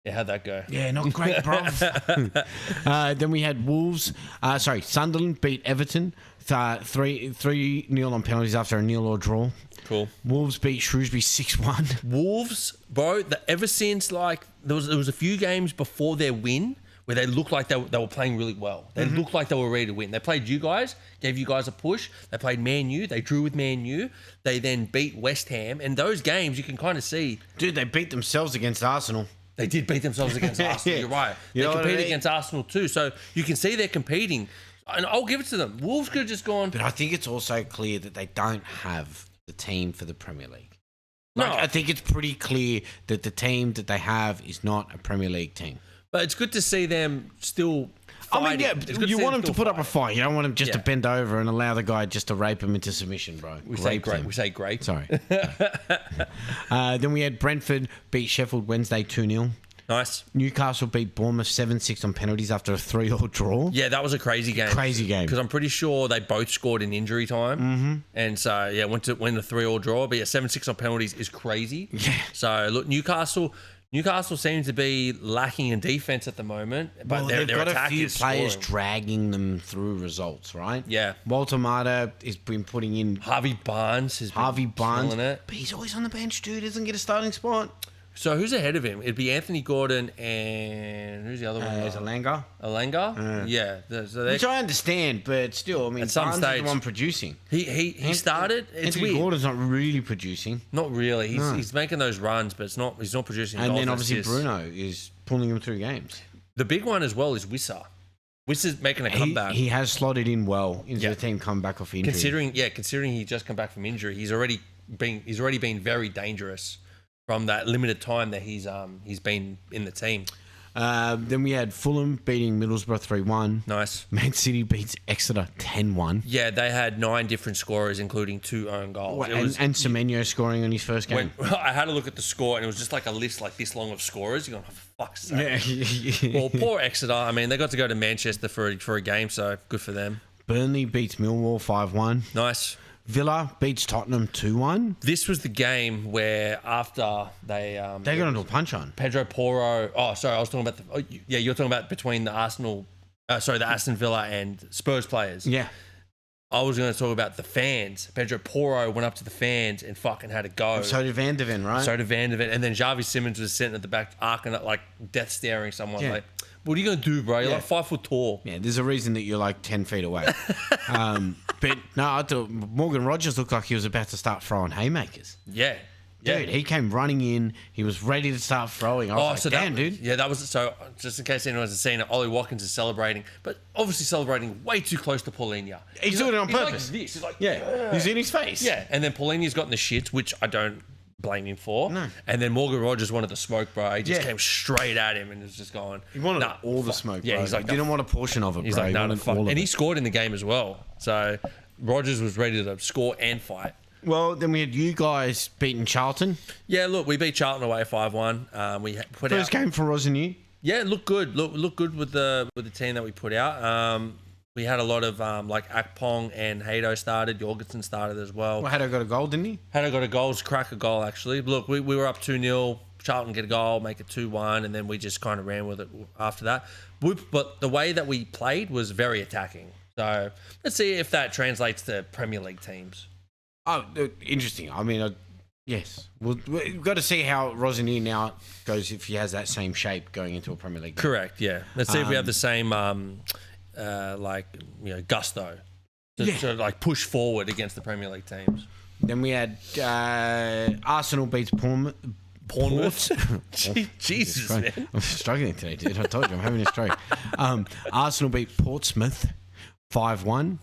Yeah, how'd that go? Yeah, not great, bro. Then we had Wolves. Sunderland beat Everton 3-0 on penalties after a 0-0 draw. Cool. Wolves beat Shrewsbury 6-1. Wolves, bro. Ever since like there was a few games before their win where they looked like they were playing really well. They looked like they were ready to win. They played you guys, gave you guys a push. They played Man U. They drew with Man U. They then beat West Ham. And those games, you can kind of see. Dude, they beat themselves against Arsenal. They did beat themselves against Arsenal. You're right. They compete against Arsenal too. So you can see they're competing. And I'll give it to them. Wolves could have just gone. But I think it's also clear that they don't have the team for the Premier League. No. I think it's pretty clear that the team that they have is not a Premier League team. But it's good to see them still fighting. I mean, you want them to put up a fight. You don't want them just to bend over and allow the guy just to rape him into submission, bro. We say great. Sorry. Then we had Brentford beat Sheffield Wednesday 2-0. Nice. Newcastle beat Bournemouth 7-6 on penalties after a 3-3 draw. Yeah, that was a crazy game. Because I'm pretty sure they both scored in injury time. Mm-hmm. And so, went to win the 3-3 draw. But 7-6 on penalties is crazy. Yeah. So, look, Newcastle seems to be lacking in defense at the moment, but they've their got a attack few is players scoring. dragging them through results, right? Yeah. Walter Mata has been putting in. Harvey Barnes has been killing it. But he's always on the bench, dude. Doesn't get a starting spot. So who's ahead of him? It'd be Anthony Gordon and who's the other one? There's Alanga. Alanga? Yeah. So Which I understand, but still, I mean, at some Barnes is stage, the one producing. he started. It's Anthony weird. Gordon's not really producing. Not really. He's making those runs, but he's not producing. And goals then and obviously assists. Bruno is pulling him through games. The big one as well is Wissa. Wissa's making a comeback. He has slotted in well into the team come back off injury. Considering he just come back from injury, he's already been very dangerous from that limited time that he's been in the team. Then we had Fulham beating Middlesbrough 3-1. Nice. Man City beats Exeter 10-1. Yeah, they had 9 different scorers, including 2 own goals. And Semenyo scoring on his first game. I had a look at the score, and it was just like a list like this long of scorers. You're going, oh, for fuck's sake. Yeah. Well, poor Exeter. I mean, they got to go to Manchester for a game, so good for them. Burnley beats Millwall 5-1. Nice. Villa beats Tottenham 2-1. This was the game where after they got into a punch on. Pedro Porro. Oh, sorry, I was talking about you're talking about between the Aston Villa and Spurs players. Yeah. I was going to talk about the fans. Pedro Porro went up to the fans and fucking had a go. And so did Van de Ven, right? So did Van de Ven. And then Xavi Simmons was sitting at the back, arcing up, like death staring someone. Yeah. Like, what are you going to do, bro? You're like 5 foot tall. Yeah, there's a reason that you're like 10 feet away. But no, I thought Morgan Rogers looked like he was about to start throwing haymakers. Yeah. Dude, he came running in. He was ready to start throwing. I was like, damn, dude. Yeah, that was so. Just in case anyone hasn't seen it, Ollie Watkins is celebrating, but obviously celebrating way too close to Paulinho. He's doing it on purpose. Like this. He's like, Yeah, he's in his face. yeah. And then Paulinho's got in the shits, which I don't blame him for. No. And then Morgan Rogers wanted the smoke, bro. He just Yeah. came straight at him and was just going. He wanted all the smoke, bro. Yeah, he's like, he didn't want a portion of it, he's bro. like, He no, wanted fuck. all of And he it. scored in the game as well. So Rogers was ready to score and fight. Well, then we had you guys beating Charlton. Yeah, look, we beat Charlton away 5-1. We put First out. game for Roz and you. Yeah, look good. Look good with the team that we put out. We had a lot of like Akpong and Hato started. Jorgensen started as well. Well, Haddo got a goal, didn't he? Hato got a goal, crack a goal actually. Look, we were up 2-0. Charlton get a goal, make it 2-1, and then we just kind of ran with it after that. But the way that we played was very attacking. So let's see if that translates to Premier League teams. Oh, interesting. I mean, yes. We've got to see how Rosenier now goes if he has that same shape going into a Premier League game. Correct, yeah. Let's see if we have the same, gusto to like push forward against the Premier League teams. Then we had Arsenal beats Bournemouth. Jesus, man. I'm struggling today, dude. I told you, I'm having a stroke. Arsenal beat Portsmouth 5-1.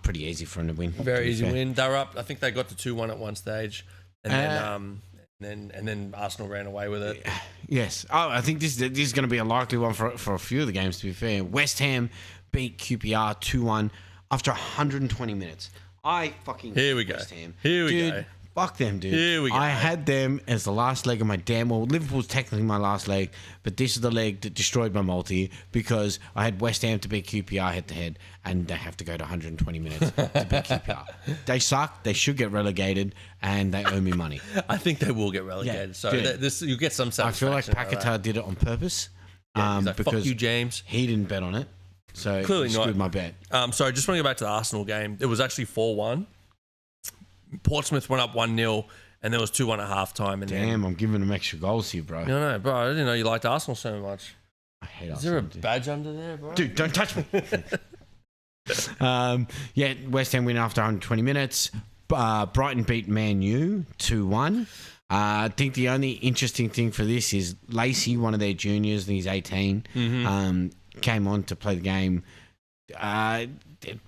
Pretty easy for them to win. Very easy win. They were up. I think they got to 2-1 at one stage, and then Arsenal ran away with it. Yes. Oh, I think this is going to be a likely one for a few of the games. To be fair, West Ham beat QPR 2-1 after 120 minutes. I fucking Here we go. West Ham. Here we dude, go. Fuck them, dude. Here we go. I had them as the last leg of my damn. Well, Liverpool's technically my last leg, but this is the leg that destroyed my multi because I had West Ham to beat QPR head to head, and they have to go to 120 minutes to beat QPR. They suck. They should get relegated, and they owe me money. I think they will get relegated. Yeah, so dude. this you get some I feel like satisfaction. Paquetá did it on purpose. Yeah, he's like, because fuck you, James. he didn't bet on it, so Clearly he not. screwed my bet. Sorry, just want to go back to the Arsenal game. It was actually 4-1. Portsmouth went up 1-0, and there was 2-1 at halftime. And Damn, I'm giving them extra goals here, bro. no, bro. I didn't know you liked Arsenal so much. I hate Is there a Arsenal, dude. badge under there, bro? Dude, don't touch me. West Ham win after 120 minutes. Brighton beat Man U 2-1. I think the only interesting thing for this is Lacey, one of their juniors, and he's 18, came on to play the game. It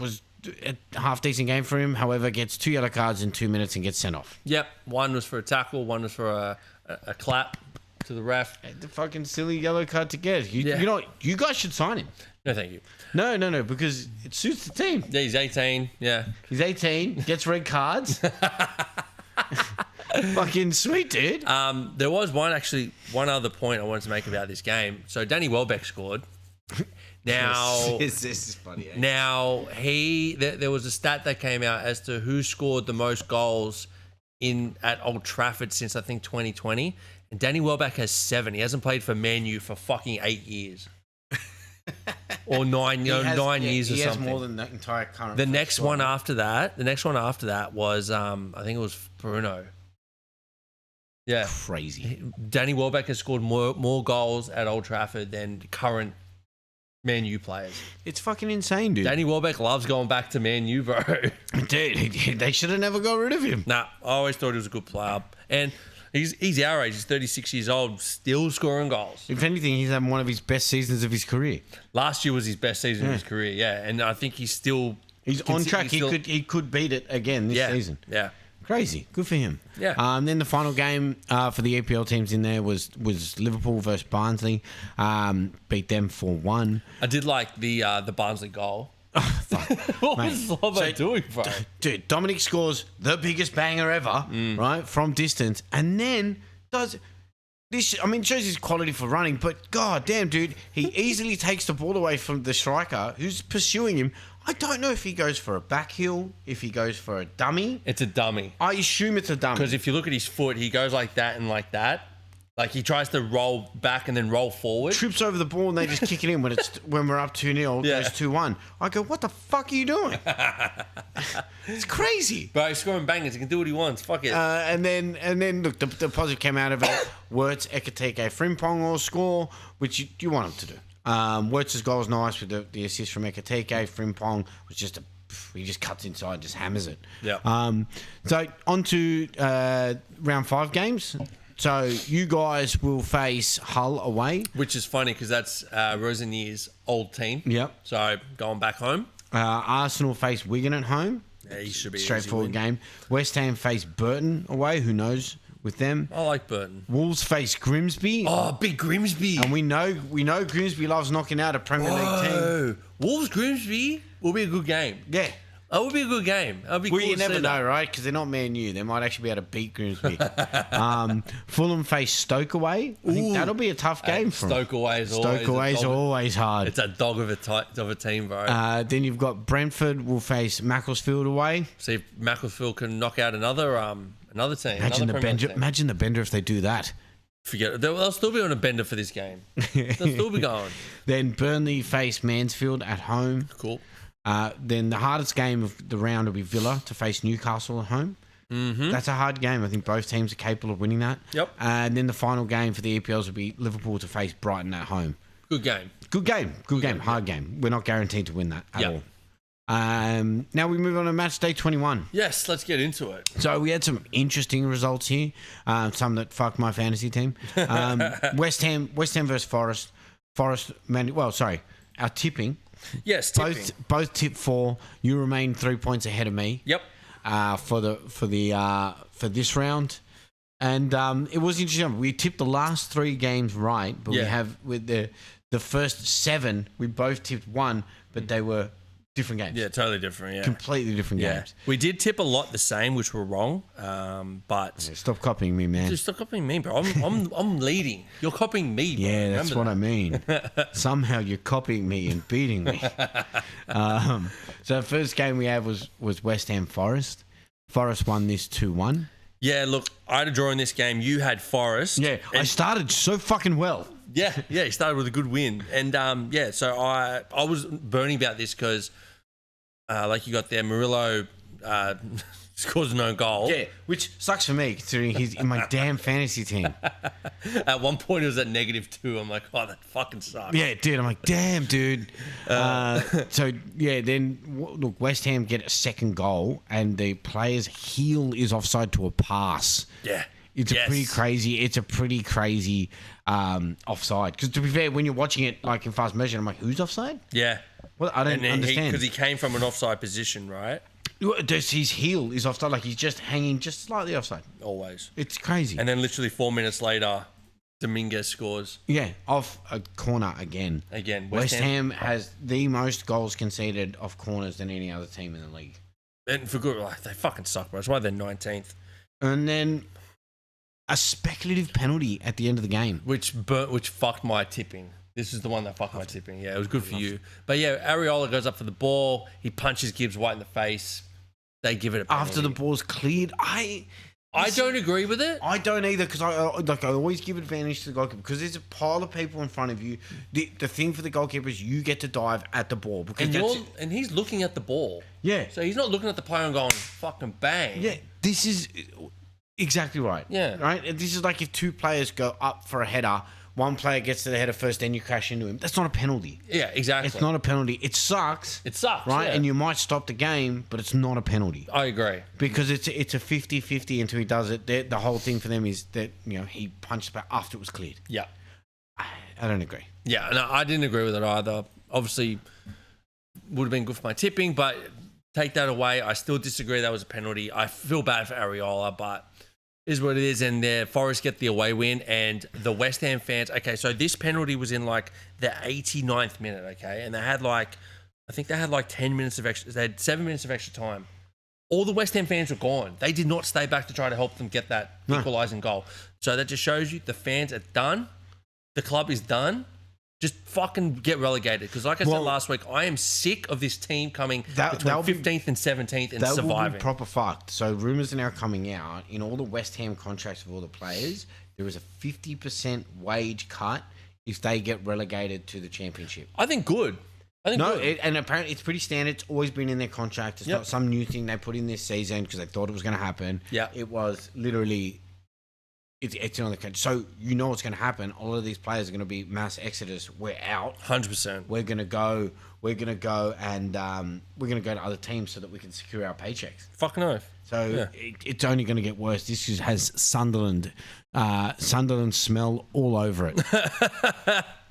was a half-decent game for him. However, gets 2 yellow cards in 2 minutes and gets sent off. Yep. One was for a tackle. One was for a clap to the ref. The fucking silly yellow card to get. You know, you guys should sign him. No, thank you. No, because it suits the team. Yeah, he's 18. Yeah. He's 18, gets red cards. Fucking sweet, dude. There was one other point I wanted to make about this game. So Danny Welbeck scored. Now, this is funny. Eh? now there was a stat that came out as to who scored the most goals at Old Trafford since I think 2020, and Danny Welbeck has 7. He hasn't played for Man U for fucking 8 years. Or 9 years or something. He has more than the entire current. The next one after that was I think it was Bruno. Yeah. Crazy. Danny Welbeck has scored more goals at Old Trafford than current Man U players. It's fucking insane, dude. Danny Welbeck loves going back to Man U, bro. Dude, they should have never got rid of him. Nah, I always thought he was a good player. And he's our age. He's 36 years old, still scoring goals. If anything, he's having one of his best seasons of his career. Last year was his best season of his career, yeah. And I think he's on track. He could beat it again this season. Yeah. Crazy. Good for him. Yeah. Then the final game for the EPL teams in there was Liverpool versus Barnsley. Beat them 4-1. I did like the Barnsley goal. Fuck. What was Slobo doing, bro? Dude, Dominic scores the biggest banger ever, right, from distance, and then does this. I mean, shows his quality for running, but god damn, dude, he easily takes the ball away from the striker who's pursuing him. I don't know if he goes for a back heel, if he goes for a dummy. It's a dummy. I assume it's a dummy. Because if you look at his foot, he goes like that and like that. Like he tries to roll back and then roll forward. Trips over the ball and they just kick it in when we're up 2-0, goes 2-1. I go, what the fuck are you doing? It's crazy. Bro, he's scoring bangers. He can do what he wants. Fuck it. And then look, the positive came out of it. Wirtz, Ekatike, Frimpong all score, which you want them to do. Wirtz's goal was nice with the assist from Ekatike. Frimpong was he just cuts inside, just hammers it. Yeah. So on to round 5 games. So you guys will face Hull away. Which is funny because that's Rosenier's old team. Yep. So going back home. Arsenal face Wigan at home. Yeah, he should be straightforward game. West Ham face Burton away. Who knows with them? I like Burton. Wolves face Grimsby. Oh, big Grimsby. And we know Grimsby loves knocking out a Premier League team. Wolves Grimsby will be a good game. Yeah. That would be a good game. That'd be Well, cool you to never see know, that. right? Because they're not Man U. They might actually be able to beat Grimsby. Fulham face Stoke away. I think that'll be a tough game for them. Stoke away is always hard. It's a dog of a team, bro. Then you've got Brentford will face Macclesfield away. See if Macclesfield can knock out another team. Imagine the bender if they do that. Forget it. They'll still be on a bender for this game. They'll still be going. Then Burnley face Mansfield at home. Cool. Then the hardest game of the round will be Villa to face Newcastle at home. Mm-hmm. That's a hard game. I think both teams are capable of winning that. Yep. And then the final game for the EPLs will be Liverpool to face Brighton at home. Good game. Good game. Hard game. We're not guaranteed to win that at all. Now we move on to match day 21. Yes, let's get into it. So we had some interesting results here. Some that fucked my fantasy team. West Ham versus Forest. Our tipping. Yes, tipping. Both tip 4. You remain 3 points ahead of me. Yep. For this round, and it was interesting. We tipped the last 3 games right, but we have with the first 7 we both tipped 1, but they were different games. Yeah, totally different. Yeah, completely different games. We did tip a lot the same, which were wrong. But stop copying me, man. Just stop copying me, bro. I'm leading. You're copying me, bro. Yeah, that's what I mean. Somehow you're copying me and beating me. So the first game we had was West Ham Forest. Forest won this 2-1. Yeah, look, I had a draw in this game. You had Forest. Yeah, I started so fucking well. Yeah, he started with a good win. And so I was burning about this because like you got there, Murillo scores no goal. Yeah, which sucks for me considering he's in my damn fantasy team. At one point it was at -2. I'm like, oh, that fucking sucks. Yeah, dude. I'm like, damn, dude. Then look, West Ham get a second goal and the player's heel is offside to a pass. Yeah. It's a pretty crazy offside. Because to be fair, when you're watching it like in fast motion, I'm like, who's offside? Yeah. Well, I don't understand. Because he came from an offside position, right? His heel is offside, like he's just hanging just slightly offside. Always. It's crazy. And then literally 4 minutes later, Dominguez scores. Yeah, off a corner again. West Ham has the most goals conceded off corners than any other team in the league. And for good, they fucking suck, bro. That's why they're 19th. And then a speculative penalty at the end of the game. Which fucked my tipping. This is the one that fucked my tipping. Yeah, it was good for you. But yeah, Areola goes up for the ball. He punches Gibbs right in the face. They give it a penalty. After the ball's cleared, I don't agree with it. I don't either because I always give advantage to the goalkeeper because there's a pile of people in front of you. The thing for the goalkeeper is you get to dive at the ball because and he's looking at the ball. Yeah. So he's not looking at the player and going fucking bang. Yeah. This is Exactly right. Yeah. Right? And this is like if two players go up for a header, one player gets to the header first, then you crash into him. That's not a penalty. Yeah, exactly. It's not a penalty. It sucks. It sucks, Right? yeah. And you might stop the game, but it's not a penalty. I agree. Because it's a 50-50 until he does it. The whole thing for them is that, he punched back after it was cleared. Yeah. I don't agree. Yeah, no, I didn't agree with it either. Obviously, would have been good for my tipping, but take that away. I still disagree that was a penalty. I feel bad for Areola, but it is what it is. And Forest get the away win, and the West Ham fans. Okay, so this penalty was in like the 89th minute. Okay, and I think they had like 10 minutes of extra. They had 7 minutes of extra time. All the West Ham fans were gone. They did not stay back to try to help them get that equalising goal. So that just shows you the fans are done. The club is done. Just fucking get relegated. Because like I said last week, I am sick of this team coming between 15th and 17th and surviving. That will be proper fucked. So rumours are now coming out. In all the West Ham contracts of all the players, there is a 50% wage cut if they get relegated to the championship. I think good. And apparently it's pretty standard. It's always been in their contract. It's not some new thing they put in this season because they thought it was going to happen. Yeah. It was literally... It's on the country. So you know what's going to happen. All of these players are going to be mass exodus. We're out. 100%. We're going to go and we're going to go to other teams so that we can secure our paychecks. Fucking oath. So it's only going to get worse. This just has Sunderland smell all over it.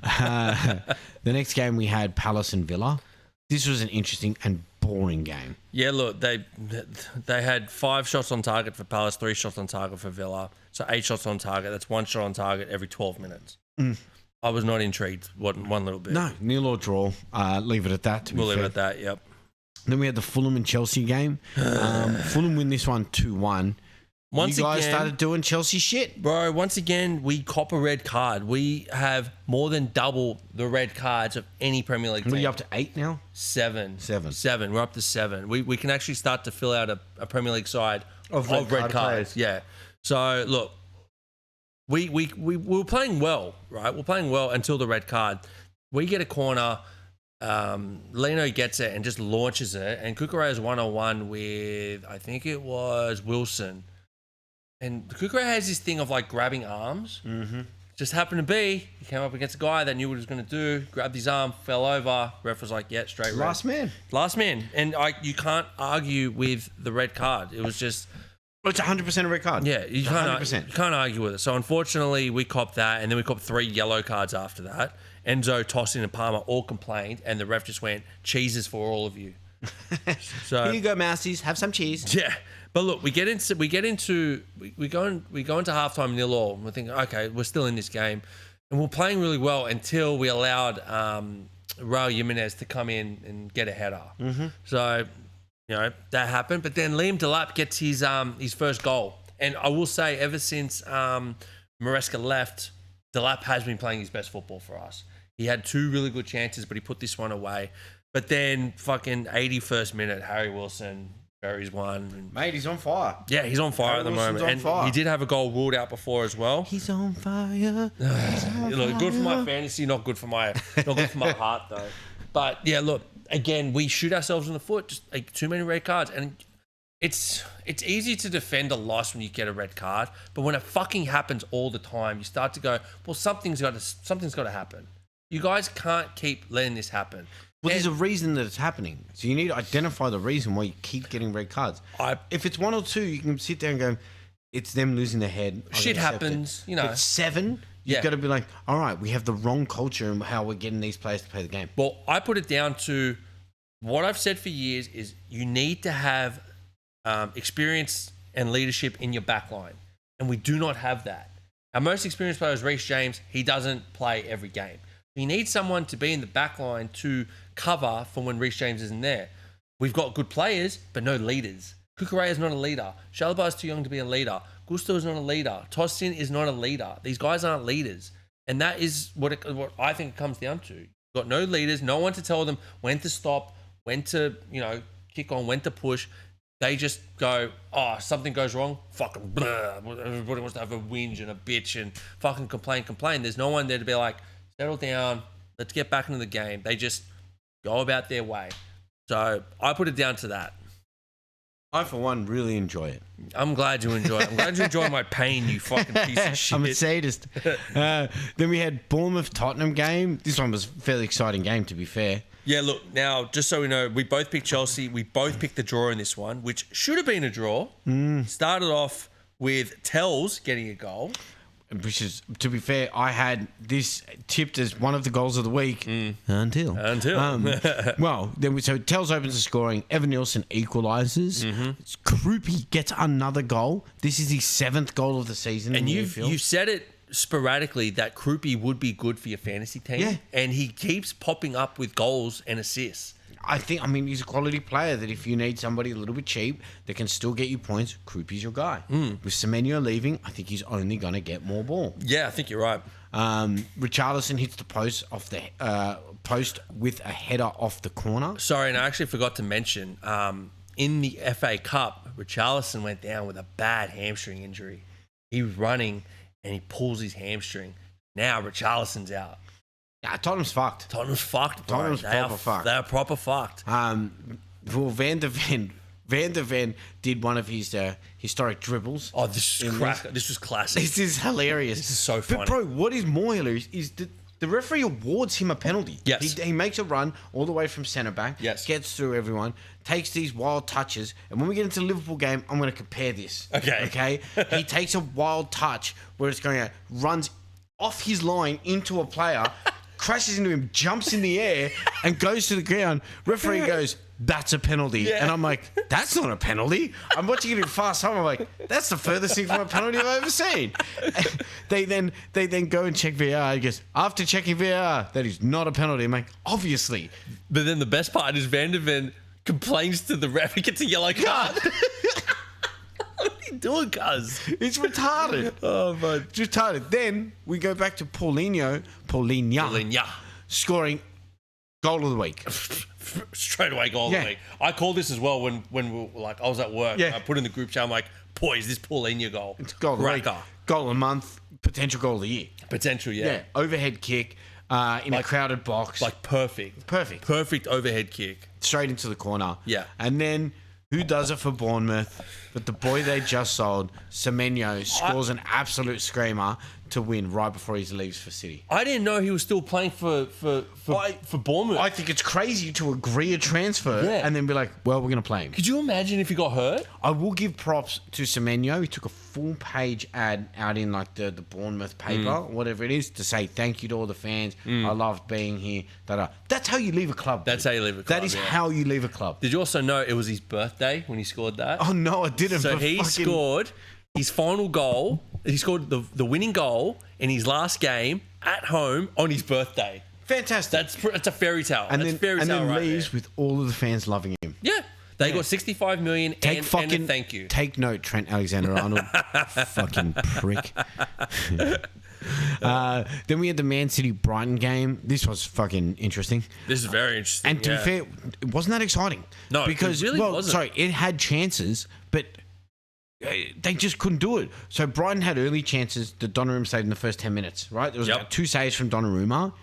The next game we had Palace and Villa. This was an interesting and boring game. Yeah, look, they had 5 shots on target for Palace, 3 shots on target for Villa. So 8 shots on target. That's 1 shot on target every 12 minutes. I was not intrigued one little bit. No, nil or draw. Leave it at that. We'll leave it at that, yep. Then we had the Fulham and Chelsea game. Fulham win this one 2-1. You guys started doing Chelsea shit? Bro, once again, we cop a red card. We have more than double the red cards of any Premier League team. Are you up to 8 now? 7. 7. We're up to 7. We can actually start to fill out a Premier League side of red cards. Players. Yeah. So, look, we were playing well, right? We're playing well until the red card. We get a corner. Leno gets it and just launches it. And Kukureya's 1-on-1 with, I think it was Wilson. And Kukureya has this thing of like grabbing arms. Mm-hmm. Just happened to be, he came up against a guy that knew what he was going to do, grabbed his arm, fell over. Ref was like, yeah, straight red. Last man. And you can't argue with the red card. It was just... It's 100% a red card. Yeah, you can't argue with it. So unfortunately, we copped that, and then we copped 3 yellow cards after that. Enzo, Tosin, and Palmer all complained, and the ref just went, cheeses for all of you. So here you go, Mousies. Have some cheese. Yeah. But look, we go into halftime 0-0. We're thinking, okay, we're still in this game, and we're playing really well until we allowed Raul Jimenez to come in and get a header. Mm-hmm. So, that happened. But then Liam Delap gets his first goal, and I will say, ever since Maresca left, Delap has been playing his best football for us. He had 2 really good chances, but he put this one away. But then, fucking 81st minute, Harry Wilson buries one. Mate, he's on fire. Yeah, he's on fire at the moment. He did have a goal ruled out before as well. He's on fire. Look, good for my fantasy, not good for my heart though. But yeah, look, again, we shoot ourselves in the foot. Just like too many red cards, and it's easy to defend a loss when you get a red card, but when it fucking happens all the time, you start to go, well, something's got to happen. You guys can't keep letting this happen. Well, there's a reason that it's happening. So you need to identify the reason why you keep getting red cards. If it's 1 or 2, you can sit there and go, it's them losing their head. Shit happens, If it's 7, you've got to be like, all right, we have the wrong culture in how we're getting these players to play the game. Well, I put it down to what I've said for years is you need to have experience and leadership in your back line. And we do not have that. Our most experienced player is Reece James. He doesn't play every game. You need someone to be in the back line to cover for when Reece James isn't there. We've got good players, but no leaders. Kukureya is not a leader. Chalobah is too young to be a leader. Gusto is not a leader. Tosin is not a leader. These guys aren't leaders. And that is what I think it comes down to. You've got no leaders, no one to tell them when to stop, when to, kick on, when to push. They just go, oh, something goes wrong, fucking blah. Everybody wants to have a whinge and a bitch and fucking complain. There's no one there to be like, settle down, let's get back into the game. They just go about their way. So I put it down to that. I, for one, really enjoy it. I'm glad you enjoy it. I'm glad you enjoy my pain, you fucking piece of shit. I'm a sadist. Then we had Bournemouth-Tottenham game. This one was a fairly exciting game, to be fair. Yeah, look, now, just so we know, we both picked Chelsea. We both picked the draw in this one, which should have been a draw. Started off with Tells getting a goal. Which is, to be fair, I had this tipped as one of the goals of the week until. Well, then so Tells opens the scoring. Evan Nielsen equalises. Krupi gets another goal. This is his 7th goal of the season. And you've said it sporadically that Krupi would be good for your fantasy team. Yeah. And he keeps popping up with goals and assists. I mean, he's a quality player that if you need somebody a little bit cheap that can still get you points, Krupi's your guy. With Semenyo leaving, I think he's only going to get more ball. Yeah, I think you're right. Richarlison hits the post off the post with a header off the corner. Sorry, and I actually forgot to mention, in the FA Cup, Richarlison went down with a bad hamstring injury. He was running and he pulls his hamstring. Now Richarlison's out. Nah, Tottenham's fucked. Tottenham's fucked, bro. Tottenham's proper fucked. They're proper fucked. Well, Van der Ven did one of his historic dribbles. Oh, this was classic. This is hilarious. This is so funny. But, bro, what is more hilarious is the referee awards him a penalty. Yes. He makes a run all the way from centre-back. Yes. Gets through everyone. Takes these wild touches. And when we get into the Liverpool game, I'm going to compare this. Okay. He takes a wild touch where it's going out, runs off his line into a player, crashes into him, jumps in the air, and goes to the ground. Referee goes, that's a penalty. Yeah. And I'm like, that's not a penalty. I'm watching it in fast time. I'm like, that's the furthest thing from a penalty I've ever seen. They then go and check VAR. He goes, after checking VAR, that is not a penalty. I'm like, obviously. But then the best part is Van der Ven complains to the ref. He gets a yellow card. What are you doing, cuz? It's retarded. Oh, man. It's retarded. Then we go back to Paulinho, scoring goal of the week. Straight away goal of the week. I called this as well when we were like, I was at work. Yeah. I put in the group chat. I'm like, boys, this Paulinho goal. It's goal of the week. Goal of the month. Potential goal of the year. Potential, yeah. Overhead kick in a crowded box. Like perfect. Perfect overhead kick. Straight into the corner. Yeah. And then who does it for Bournemouth? But the boy they just sold, Semenyo, scores an absolute screamer to win right before he leaves for City. I didn't know he was still playing for Bournemouth. I think it's crazy to agree a transfer and then be like, well, we're going to play him. Could you imagine if he got hurt? I will give props to Semenyo. He took a full page ad out in like the Bournemouth paper, whatever it is, to say thank you to all the fans. I loved being here. That's how you leave a club. That's how you leave a club. That is how you leave a club. Did you also know it was his birthday when he scored that? Oh, no, I didn't. So he scored his final goal. He scored the winning goal in his last game at home on his birthday. Fantastic. That's a fairy tale. And then leaves with all of the fans loving him. Yeah. They got 65 million and a thank you. Take note, Trent Alexander-Arnold. Fucking prick. Then we had the Man City Brighton game. This was fucking interesting. This is very interesting. And to be fair, it wasn't that exciting. No, because, it really wasn't. Sorry, it had chances, but they just couldn't do it. So Brighton had early chances that Donnarumma saved in the first 10 minutes, right? There was about 2 saves from Donnarumma.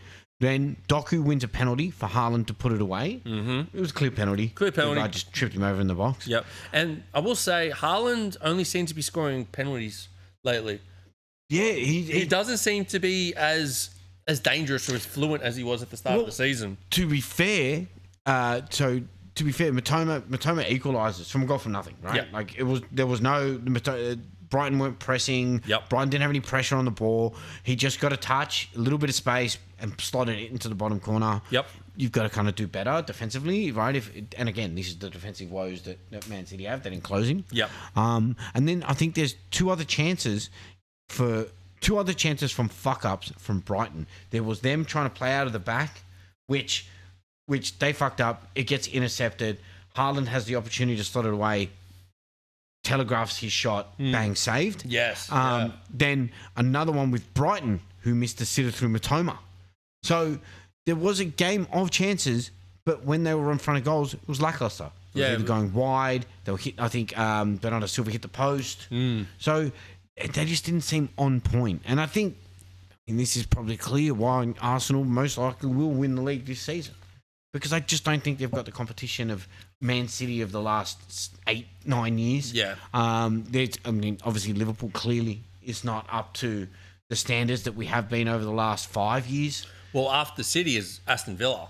Then Doku wins a penalty for Haaland to put it away. Mm-hmm. It was a clear penalty. Clear penalty. The guy just tripped him over in the box. Yep. And I will say, Haaland only seems to be scoring penalties lately. Yeah, he doesn't seem to be as dangerous or as fluent as he was at the start of the season. To be fair, Matoma equalises from a goal from nothing, right? Yep. Like there was no Brighton weren't pressing. Yep. Brighton didn't have any pressure on the ball. He just got a touch, a little bit of space, and slotted it into the bottom corner. Yep. You've got to kind of do better defensively, right? And again, this is the defensive woes that Man City have. They didn't close him. Yep. And then I think there's two other chances from fuck-ups from Brighton. There was them trying to play out of the back, which they fucked up. It gets intercepted. Haaland has the opportunity to slot it away, telegraphs his shot, bang, saved. Yes. Then another one with Brighton, who missed the sitter through Matoma. So there was a game of chances, but when they were in front of goals, it was lackluster. It was either going wide. They were hit. I think Bernardo Silva hit the post. So they just didn't seem on point. And I think, and this is probably clear why Arsenal most likely will win the league this season. because I just don't think they've got the competition of Man City of the last 8-9 years. Yeah. Obviously Liverpool clearly is not up to the standards that we have been over the last 5 years. Well, after City is Aston Villa.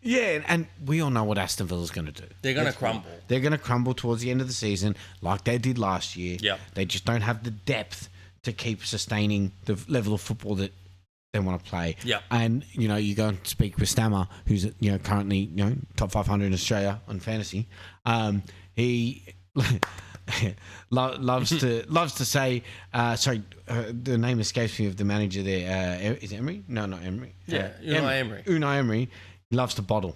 Yeah, and we all know what Aston Villa's going to do. They're going to crumble. They're going to crumble towards the end of the season like they did last year. Yeah. They just don't have the depth to keep sustaining the level of football that they want to play. Yeah. And, you go and speak with Stammer, who's, currently, top 500 in Australia on fantasy. He loves to say, the name escapes me of the manager there. Is it Emery? No, not Emery. Yeah, Unai Emery. Unai Emery. He loves to bottle.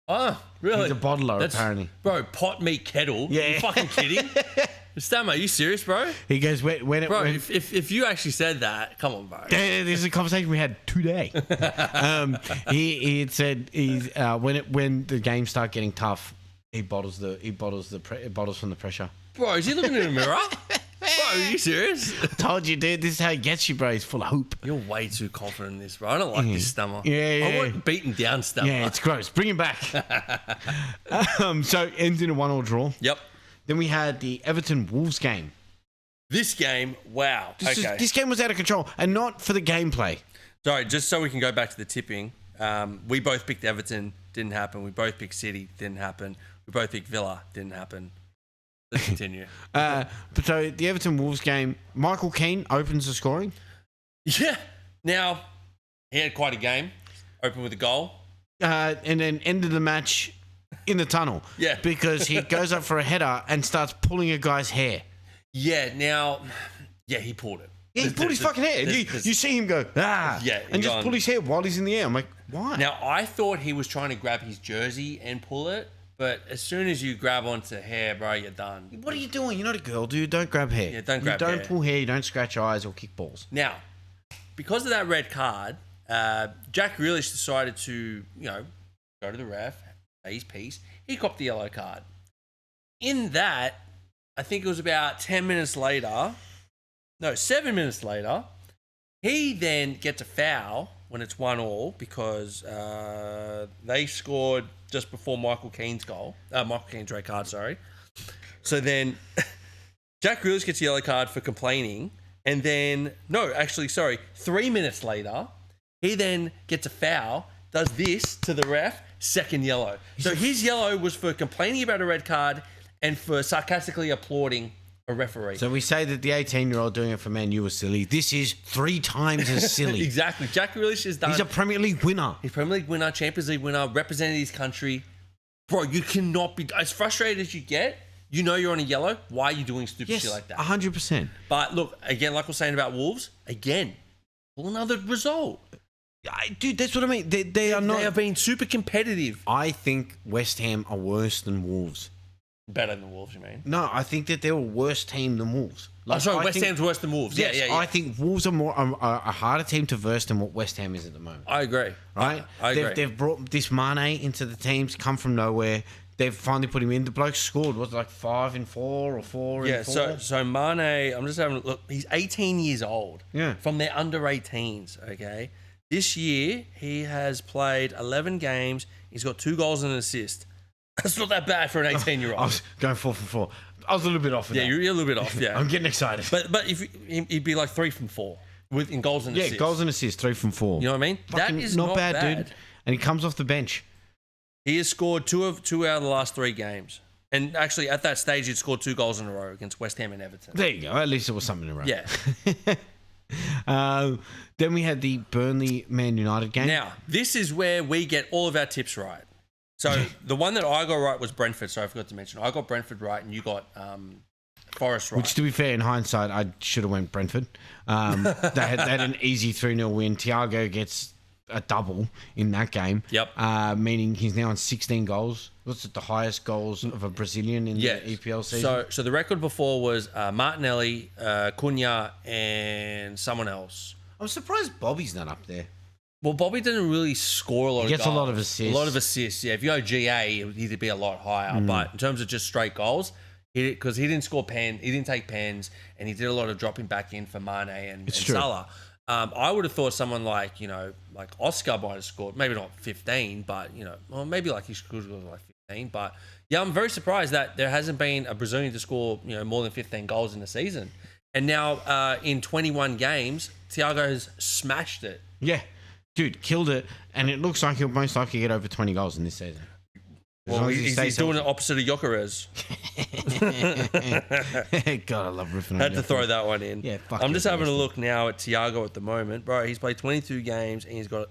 Oh, really? He's a bottler, apparently. Bro, pot, meat, kettle. Yeah. You fucking kidding? Stammer, are you serious, bro? He goes, if you actually said that, come on, bro. This is a conversation we had today. He had said when the games start getting tough, he bottles from the pressure. Bro, is he looking in the mirror? Bro, are you serious? Told you, dude. This is how he gets you, bro. He's full of hope. You're way too confident in this, bro. I don't like this Stammer. Yeah. I want beaten down Stammer. Yeah, it's gross. Bring him back. So ends in a 1-1 draw. Yep. Then we had the Everton Wolves game. This game, wow. This game was out of control, and not for the gameplay. Sorry, just so we can go back to the tipping. We both picked Everton, didn't happen. We both picked City, didn't happen. We both picked Villa, didn't happen. Let's continue. So the Everton Wolves game, Michael Keane opens the scoring. Yeah. Now, he had quite a game. Opened with a goal. And then ended the match in the tunnel. Yeah. Because he goes up for a header and starts pulling a guy's hair. Yeah, now, he pulled it. Yeah, he pulled his fucking hair. You see him go, Yeah, and just pull his hair while he's in the air. I'm like, why? Now, I thought he was trying to grab his jersey and pull it, but as soon as you grab onto hair, bro, you're done. What are you doing? You're not a girl, dude. Don't grab hair. Yeah, don't grab hair. You don't pull hair. You don't scratch eyes or kick balls. Now, because of that red card, Jack Grealish decided to, go to the ref, say his piece. He copped the yellow card. In that, I think it was about 7 minutes later, he then gets a foul when it's 1-1 because they scored just before Michael Keane's red card, sorry. So then Jack Grealish gets a yellow card for complaining. And then, 3 minutes later, he then gets a foul, does this to the ref, second yellow. So his yellow was for complaining about a red card and for sarcastically applauding a referee. So we say that the 18-year-old doing it for Man U was silly. This is 3 times as silly. Exactly. Jack Grealish is done. He's a Premier League winner. He's Premier League winner, Champions League winner, represented his country. Bro, you cannot be... As frustrated as you get, you're on a yellow. Why are you doing stupid shit like that? 100%. But look, again, like we're saying about Wolves, pull another result. Dude, that's what I mean. They are not... They have been super competitive. I think West Ham are worse than Wolves. Better than Wolves, you mean? No, I think that they're a worse team than Wolves. West Ham's worse than Wolves. Yes, Yeah. I think Wolves are a harder team to verse than what West Ham is at the moment. I agree. Right? I agree. They've brought this Mane into the teams, come from nowhere. They've finally put him in. The bloke scored, was it like 5 and 4 or 4 and 4? Yeah, so Mane, I'm just having a look. He's 18 years old. Yeah. From their under 18s, okay? This year, he has played 11 games. He's got 2 goals and an assist. That's not that bad for an 18-year-old. I was going 4 for 4. I was a little bit off with that. Yeah, you're a little bit off, yeah. I'm getting excited. But if he'd be like 3 from 4 in goals and assists. Yeah, goals and assists, 3 from 4. You know what I mean? Fucking that is not bad, dude. And he comes off the bench. He has scored 2 out of the last 3 games. And actually, at that stage, he'd scored 2 goals in a row against West Ham and Everton. There you go. At least it was something in a row. Yeah. Then we had the Burnley-Man United game. Now, this is where we get all of our tips right. So, the one that I got right was Brentford. So, I forgot to mention. I got Brentford right and you got Forest right. Which, to be fair, in hindsight, I should have went Brentford. They had an easy 3-0 win. Thiago gets a double in that game. Yep. Meaning he's now on 16 goals. What's it, the highest goals of a Brazilian in the EPL season? So the record before was Martinelli, Cunha, and someone else. I'm surprised Bobby's not up there. Well, Bobby didn't really score a lot of goals. He gets a lot of assists. A lot of assists, yeah. If you go GA, it would either be a lot higher. But in terms of just straight goals, because he didn't score he didn't take pens, and he did a lot of dropping back in for Mane and true. Salah. I would have thought someone like, like Oscar might have scored, maybe not 15, but, well, maybe like he could have scored like 15. But, yeah, I'm very surprised that there hasn't been a Brazilian to score, more than 15 goals in the season. And now in 21 games, Thiago has smashed it. Yeah. Dude, killed it. And it looks like he'll most likely get over 20 goals in this season. Well, he's doing the opposite of Gyökeres. God, I love riffing on Had to throw that one in. Yeah, I'm just having a look now at Thiago at the moment. Bro, he's played 22 games and he's got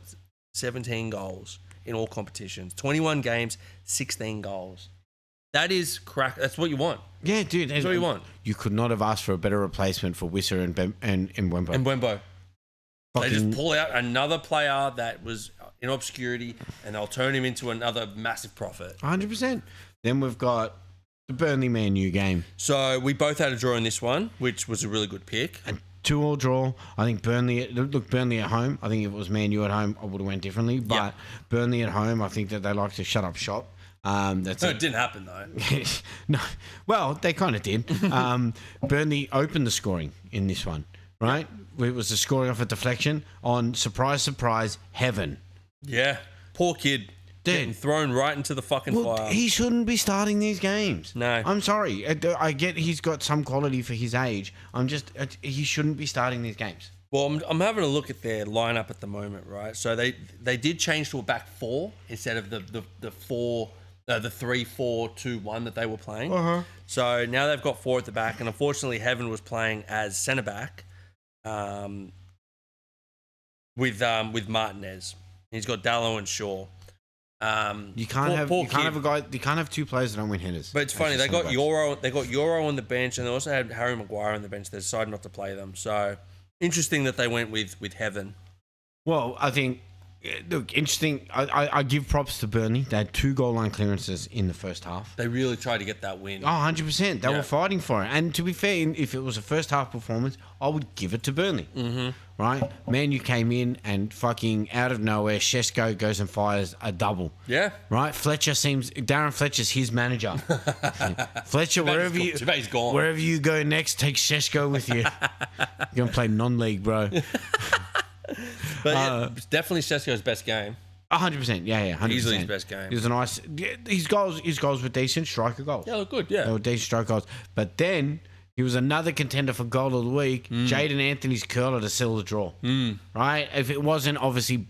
17 goals in all competitions. 21 games, 16 goals. That is crack. That's what you want. Yeah, dude. That's what you want. You could not have asked for a better replacement for Wissa and Mbembo. And Mbembo. They Fucking- just pull out another player that was in obscurity and they'll turn him into another massive profit. 100%. Then we've got the Burnley Man U game. So we both had a draw in this one, which was a really good pick. A 2-2 draw. I think Burnley at home. I think if it was Man U at home, I would have went differently. But Burnley at home, I think that they like to shut up shop. It didn't happen though. No. Well, they kind of did. Burnley opened the scoring in this one, right? It was the scoring off a deflection on, surprise, surprise, heaven. Yeah. Poor kid. Getting thrown right into the fucking fire. He shouldn't be starting these games. No. I'm sorry. I get he's got some quality for his age. He shouldn't be starting these games. Well, I'm having a look at their lineup at the moment, right? So they did change to a back four instead of the 3-4-2-1 that they were playing. Uh-huh. So now they've got 4 at the back, and unfortunately, Heaven was playing as centre back, with Martinez. He's got Dallo and Shaw. You can't have two players that don't win headers. But it's funny, they got Euro on the bench, and they also had Harry Maguire on the bench. They decided not to play them. So interesting that they went with Heaven. Well, I think, look, interesting. I give props to Burnley. They had 2 goal line clearances in the first half. They really tried to get that win. Oh, 100%. They were fighting for it. And to be fair, if it was a first half performance, I would give it to Burnley. Mm-hmm. Right? Man, you came in and fucking out of nowhere, Šeško goes and fires a double. Yeah. Right? Darren Fletcher's his manager. Fletcher, wherever you go next, take Šeško with you. You're going to play non-league, bro. But it's definitely Šeško's best game. 100%. Yeah, 100%. Easily his best game. He was a nice... His goals were decent striker goals. Yeah, look good, yeah. They were decent striker goals. But then... He was another contender for goal of the week. Jaden Anthony's curler to seal the draw. Right? If it wasn't, obviously,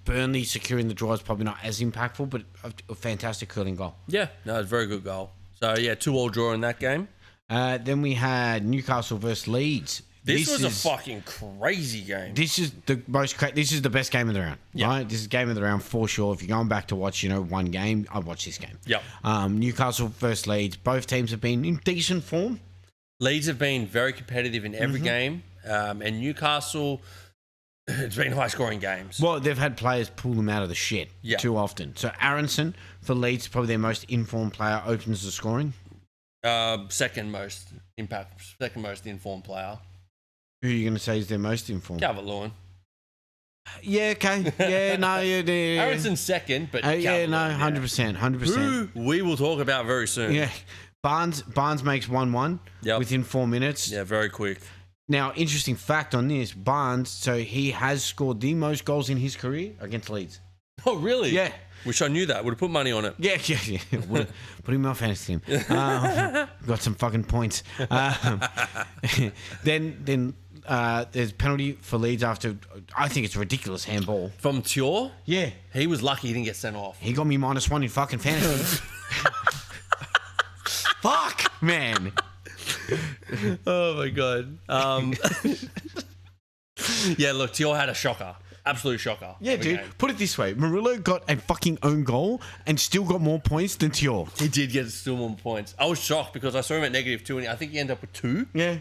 Burnley securing the draw is probably not as impactful, but a fantastic curling goal. Yeah, no, it's a very good goal. So, yeah, 2-2 draw in that game. Then we had Newcastle versus Leeds. This was a fucking crazy game. This is this is the best game of the round, right? This is game of the round for sure. If you're going back to watch, one game, I'd watch this game. Yep. Newcastle versus Leeds. Both teams have been in decent form. Leeds have been very competitive in every game, and Newcastle, it's been high-scoring games. Well, they've had players pull them out of the shit too often. So Aronson for Leeds, probably their most informed player, opens the scoring. Second most informed player. Who are you going to say is their most informed? Calvert-Lewin. Yeah, okay. Yeah, no, yeah. Aronson second, but yeah, no, 100%, 100%. Who we will talk about very soon. Yeah. Barnes makes 1-1 within 4 minutes. Yeah, very quick. Now, interesting fact on this, Barnes, so he has scored the most goals in his career against Leeds. Oh, really? Yeah. Wish I knew that. Would have put money on it. Yeah. Put him in my fantasy team. Got some fucking points. Then there's penalty for Leeds after, I think it's a ridiculous handball. From Thiaw? Yeah. He was lucky he didn't get sent off. He got me -1 in fucking fantasy. Fuck, man. Oh, my God. Yeah, look, Thiaw had a shocker. Absolute shocker. Yeah, dude. Game. Put it this way. Murillo got a fucking own goal and still got more points than Thiaw. He did get still more points. I was shocked because I saw him at -2 and I think he ended up with 2. Yeah.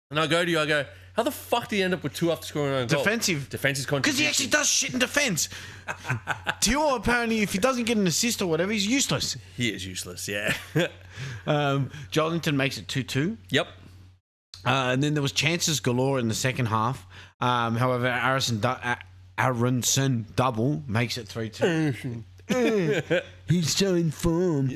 And I go, how the fuck did he end up with 2 after scoring an own goal? Defensive contribution. Because he actually does shit in defence. Thiaw, apparently, if he doesn't get an assist or whatever, he's useless. He is useless, yeah. Jolinton makes it 2-2. Yep. And then there was chances galore in the second half. However, Aronson double makes it 3-2. He's so informed.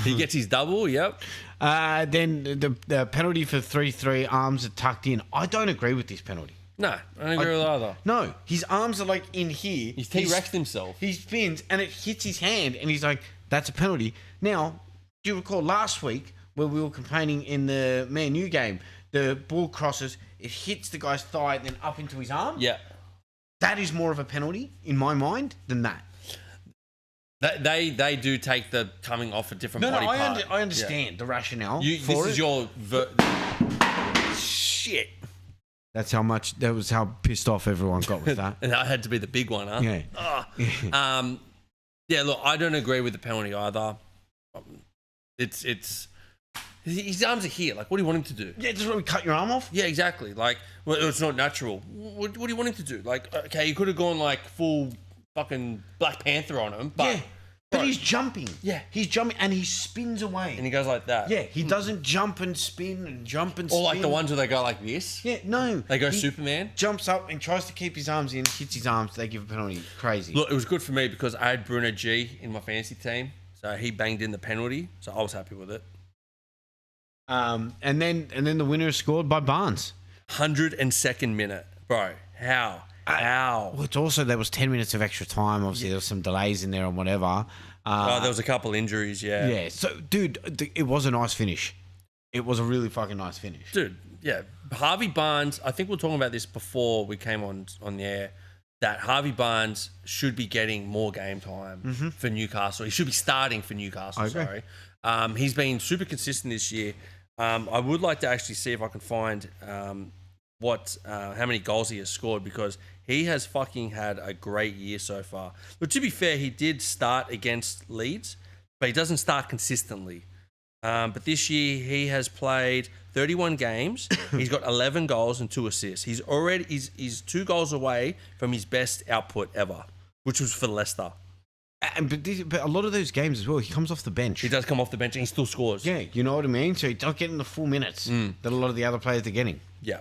He gets his double, yep. Then the penalty for 3-3, arms are tucked in. I don't agree with this penalty. No, I don't agree with either. No, his arms are like in here. He's T-Rexed himself. He spins and it hits his hand, and he's like, "That's a penalty." Now, do you recall last week where we were complaining in the Man U game? The ball crosses, it hits the guy's thigh, and then up into his arm. Yeah, that is more of a penalty in my mind than that. They do take the coming off a different body part. I understand the rationale. This is your shit. That was how pissed off everyone got with that. And that had to be the big one, huh? Yeah. Yeah, look, I don't agree with the penalty either. It's his arms are here. Like, what do you want him to do? Yeah, just really cut your arm off? Yeah, exactly. Like, well, it's not natural. What do you want him to do? Like, okay, you could have gone like full fucking Black Panther on him, but yeah. But he's jumping. Yeah. He's jumping and he spins away. And he goes like that. Yeah, he doesn't jump and spin and jump and spin. Or like the ones where they go like this. Yeah, no. They go Superman. Jumps up and tries to keep his arms in, hits his arms, they give a penalty. Crazy. Look, it was good for me because I had Bruno G in my fantasy team. So he banged in the penalty. So I was happy with it. And then the winner is scored by Barnes. 102nd minute. Bro, how? Well, it's also, there was 10 minutes of extra time. Obviously, there was some delays in there and whatever. There was a couple injuries, yeah. Yeah, so, dude, it was a nice finish. It was a really fucking nice finish. Dude, yeah. Harvey Barnes, I think we were talking about this before we came on the air, that Harvey Barnes should be getting more game time for Newcastle. He should be starting for Newcastle, sorry. He's been super consistent this year. I would like to actually see if I can find how many goals he has scored, because he has fucking had a great year so far. But to be fair, he did start against Leeds, but he doesn't start consistently. But this year he has played 31 games. He's got 11 goals and 2 assists. He's 2 goals away from his best output ever, which was for Leicester. But a lot of those games as well, he comes off the bench. He does come off the bench and he still scores. Yeah, you know what I mean? So he's not getting the full minutes that a lot of the other players are getting. Yeah.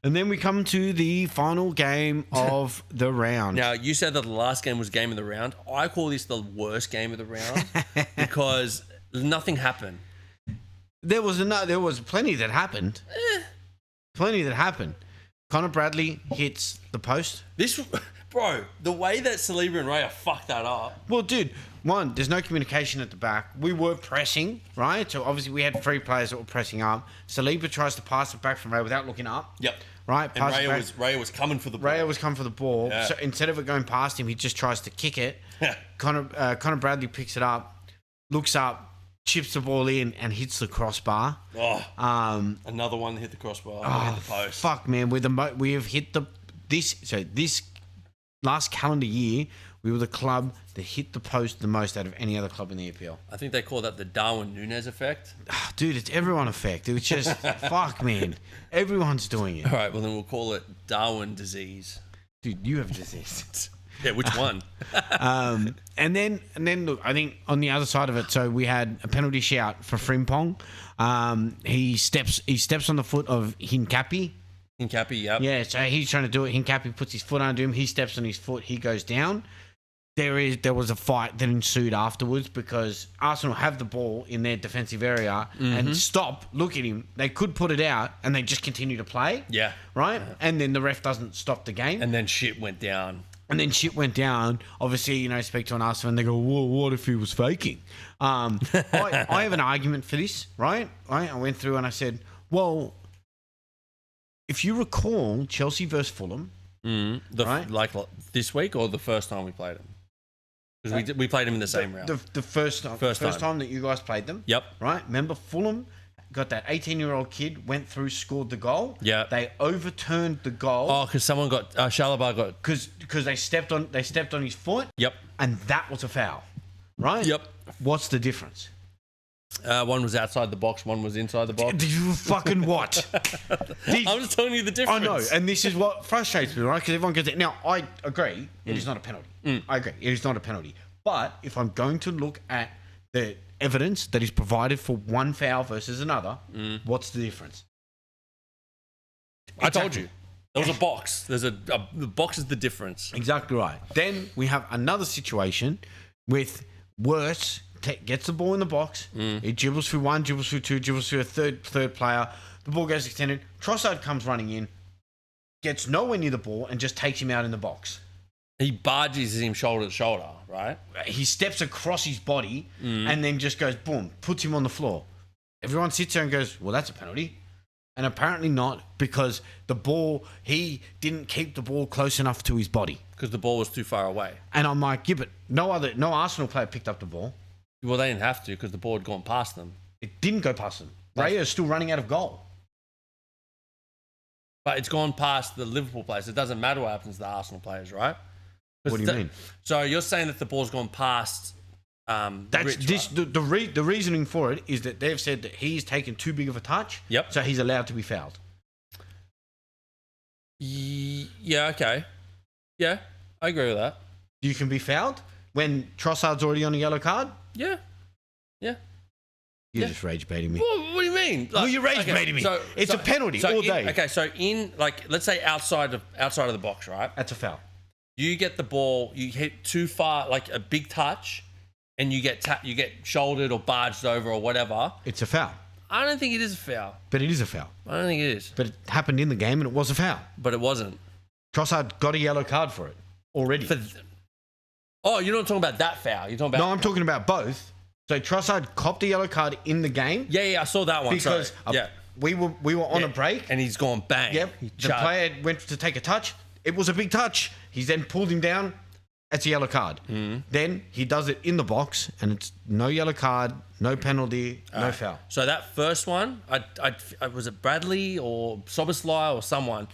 And then we come to the final game of the round. Now, you said that the last game was game of the round. I call this the worst game of the round because nothing happened. There was plenty that happened. Plenty that happened. Connor Bradley hits the post. Bro, the way that Saliba and Raya fucked that up. Well, dude, one, there's no communication at the back. We were pressing, right? So obviously we had 3 players that were pressing up. Saliba tries to pass it back from Raya without looking up. Yep. Right? And Raya was coming for the ball. Raya was coming for the ball. Yeah. So instead of it going past him, he just tries to kick it. Connor Bradley picks it up, looks up, chips the ball in, and hits the crossbar. Oh, another one that hit the crossbar. Hit the post. Fuck, man. We have hit this last calendar year, we were the club that hit the post the most out of any other club in the EPL. I think they call that the Darwin Núñez effect. Dude, it's everyone effect. It's just, fuck, man. Everyone's doing it. All right, well, then we'll call it Darwin disease. Dude, you have a disease. Yeah, which one? And then look, I think on the other side of it, so we had a penalty shout for Frimpong. He steps on the foot of Hincapi. Hincapi, yep. Yeah, so he's trying to do it. Hincapi puts his foot under him. He steps on his foot. He goes down. There was a fight that ensued afterwards because Arsenal have the ball in their defensive area and stop, look at him. They could put it out and they just continue to play. Yeah. Right? Yeah. And then the ref doesn't stop the game. And then shit went down. Obviously, speak to an Arsenal and they go, well, what if he was faking? I have an argument for this, right? I went through and I said, well, if you recall Chelsea versus Fulham, right? Like this week or the first time we played them? Because we played them in the same round. The first time that you guys played them. Yep. Right? Remember Fulham got that 18-year-old kid, went through, scored the goal. Yeah. They overturned the goal. Oh, because someone got Shalaba got because they stepped on his foot. Yep. And that was a foul. Right? Yep. What's the difference? One was outside the box, one was inside the box. Did you fucking what? I'm just telling you the difference. I know, and this is what frustrates me, right? Because everyone gets it. Now, I agree, it is not a penalty. I agree, it is not a penalty. But if I'm going to look at the evidence that is provided for one foul versus another, what's the difference? I told you. There was a box. The box is the difference. Exactly right. Then we have another situation with Worse gets the ball in the box. He dribbles through one, dribbles through two, dribbles through a third player. The ball goes extended. Trossard comes running in. gets nowhere near the ball and just takes him out in the box. He barges him shoulder to shoulder, right? He steps across his body and then just goes, boom, puts him on the floor. Everyone sits there and goes, well, that's a penalty. And apparently not, because the ball, he didn't keep the ball close enough to his body. Because the ball was too far away. And I'm like, yeah, but no Arsenal player picked up the ball. Well, they didn't have to because the ball had gone past them. It didn't go past them. Raya is still running out of goal. But it's gone past the Liverpool players. It doesn't matter what happens to the Arsenal players, right? What do you mean? So you're saying that the ball's gone past That's Rich, this, right? the reasoning for it is that they've said that he's taken too big of a touch. Yep. So he's allowed to be fouled. Yeah, okay. Yeah, I agree with that. You can be fouled when Trossard's already on a yellow card? Yeah. You're just rage baiting me. What do you mean? Well, you're rage baiting me. It's a penalty all day. Okay, so in, like, let's say outside of the box, right? That's a foul. You get the ball, you hit too far, like a big touch, and you get shouldered or barged over or whatever. It's a foul. I don't think it is a foul. But it is a foul. I don't think it is. But it happened in the game and it was a foul. But it wasn't. Trossard got a yellow card for it already. Oh, you're not talking about that foul. You're talking about... No, I'm talking about both. So Trossard copped a yellow card in the game. Yeah, I saw that one. Because we were on a break. And he's gone bang. Yep. The player went to take a touch. It was a big touch. He's then pulled him down. It's a yellow card. Then he does it in the box, and it's no yellow card, no penalty, no foul. So that first one, was it Bradley or Soboslai or someone?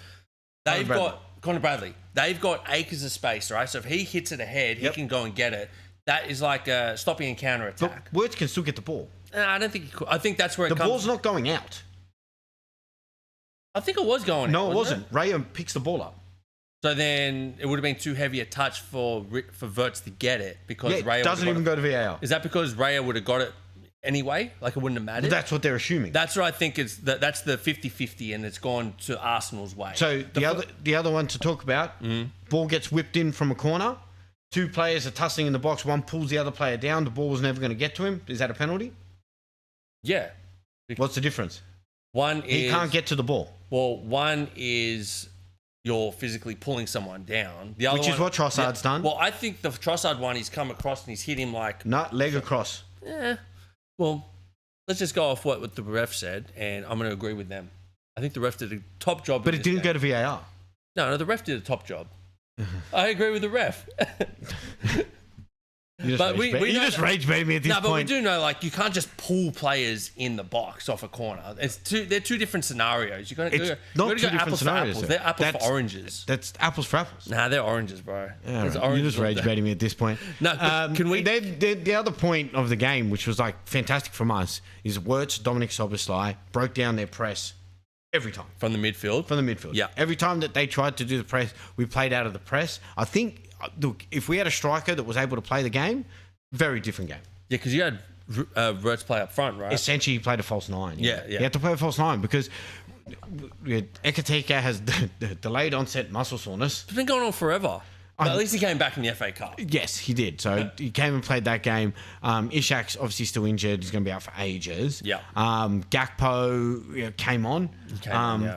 They've got Connor Bradley. They've got acres of space, right? So if he hits it ahead, he can go and get it. That is like stopping a counter attack. But Wirtz can still get the ball. I don't think he could. I think that's where the ball's not going out. I think it was going. No, it wasn't. Raya picks the ball up. So then it would have been too heavy a touch for Wirtz to get it because Raya doesn't even go to VAR. Is that because Raya would have got it anyway? Like it wouldn't have mattered? Well, that's what they're assuming. That's what I think is that's the 50-50 and it's gone to Arsenal's way. So the other one to talk about, ball gets whipped in from a corner. Two players are tussling in the box. One pulls the other player down. The ball was never going to get to him. Is that a penalty? Yeah. What's the difference? He can't get to the ball. Well, one is you're physically pulling someone down. The other Which is what Trossard's done. Well, I think the Trossard one, he's come across and he's hit him like... leg across. Yeah. Well, let's just go off what the ref said, and I'm going to agree with them. I think the ref did a top job. But it didn't go to VAR. No, the ref did a top job. I agree with the ref. You just rage bait me at this point. No, but we do know, like, you can't just pull players in the box off a corner. They're two different scenarios. You've got to go apples for apples. They're apples for oranges. That's apples for apples. Nah, they're oranges, bro. Yeah, right. You're just rage baiting me at this point. No, can we... The other point of the game, which was, like, fantastic from us, is Wirtz, Dominic Soboslai broke down their press every time. From the midfield? Yeah. Every time that they tried to do the press, we played out of the press. I think, look, if we had a striker that was able to play the game, very different game. Yeah, because you had Wirtz play up front, right? Essentially, he played a false nine. Yeah. You had to play a false nine because Ekatike has delayed onset muscle soreness. It's been going on forever. But at least he came back in the FA Cup. Yes, he did. So he came and played that game. Ishak's obviously still injured. He's going to be out for ages. Yeah. Gakpo came on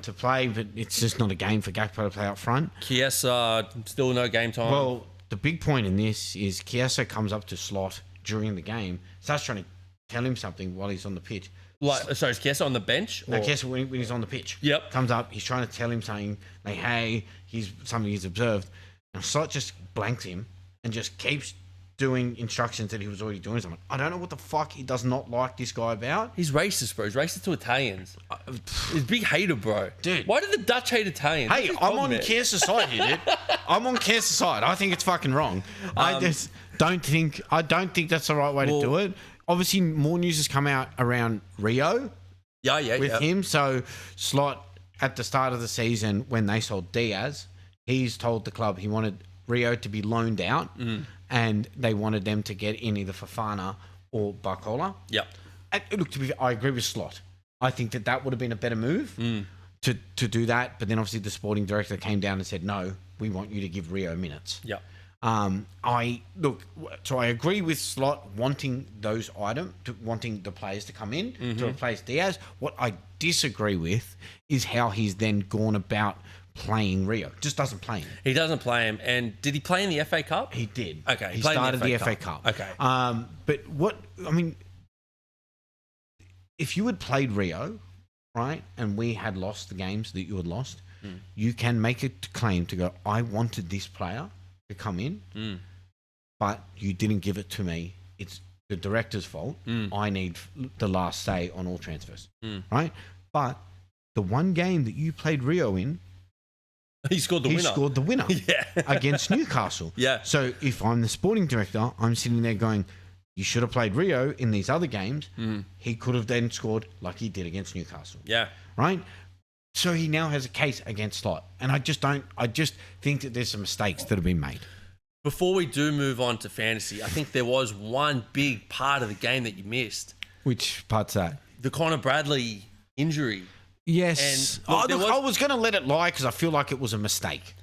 to play, but it's just not a game for Gakpo to play up front. Chiesa, still no game time. Well, the big point in this is Chiesa comes up to slot during the game, starts trying to tell him something while he's on the pitch. So is Chiesa on the bench? No, Chiesa when he's on the pitch. Yep. Comes up, he's trying to tell him something, like, hey, something he's observed. And Slot just blanks him and just keeps doing instructions that he was already doing. So I'm like, I don't know what the fuck he does not like this guy about. He's racist, bro. He's racist to Italians. He's a big hater, bro. Dude. Why do the Dutch hate Italians? Hey, I'm on Chiesa's side here, dude. I'm on Chiesa's side. I think it's fucking wrong. I don't think that's the right way to do it. Obviously, more news has come out around Rio. With him. So Slot, at the start of the season, when they sold Diaz, he's told the club he wanted Rio to be loaned out and they wanted them to get in either Fofana or Barcola. Yep. Look, I agree with Slot. I think that would have been a better move to do that. But then obviously the sporting director came down and said, no, we want you to give Rio minutes. Yep. So I agree with Slot wanting wanting the players to come in to replace Diaz. What I disagree with is how he's then gone about playing Rio. Just doesn't play him. He doesn't play him. And did he play in the FA Cup? He did. Okay. He played in started the FA Cup. Okay. But what, I mean, if you had played Rio, right, and we had lost the games that you had lost, you can make a claim to go, I wanted this player to come in, but you didn't give it to me. It's the director's fault. I need the last say on all transfers, right? But the one game that you played Rio in, he scored the winner. He scored the winner against Newcastle. Yeah. So if I'm the sporting director, I'm sitting there going, you should have played Rio in these other games. He could have then scored like he did against Newcastle. Yeah. Right? So he now has a case against Slot. And I just think that there's some mistakes that have been made. Before we do move on to fantasy, I think there was one big part of the game that you missed. Which part's that? The Connor Bradley injury. Yes. And I was going to let it lie because I feel like it was a mistake.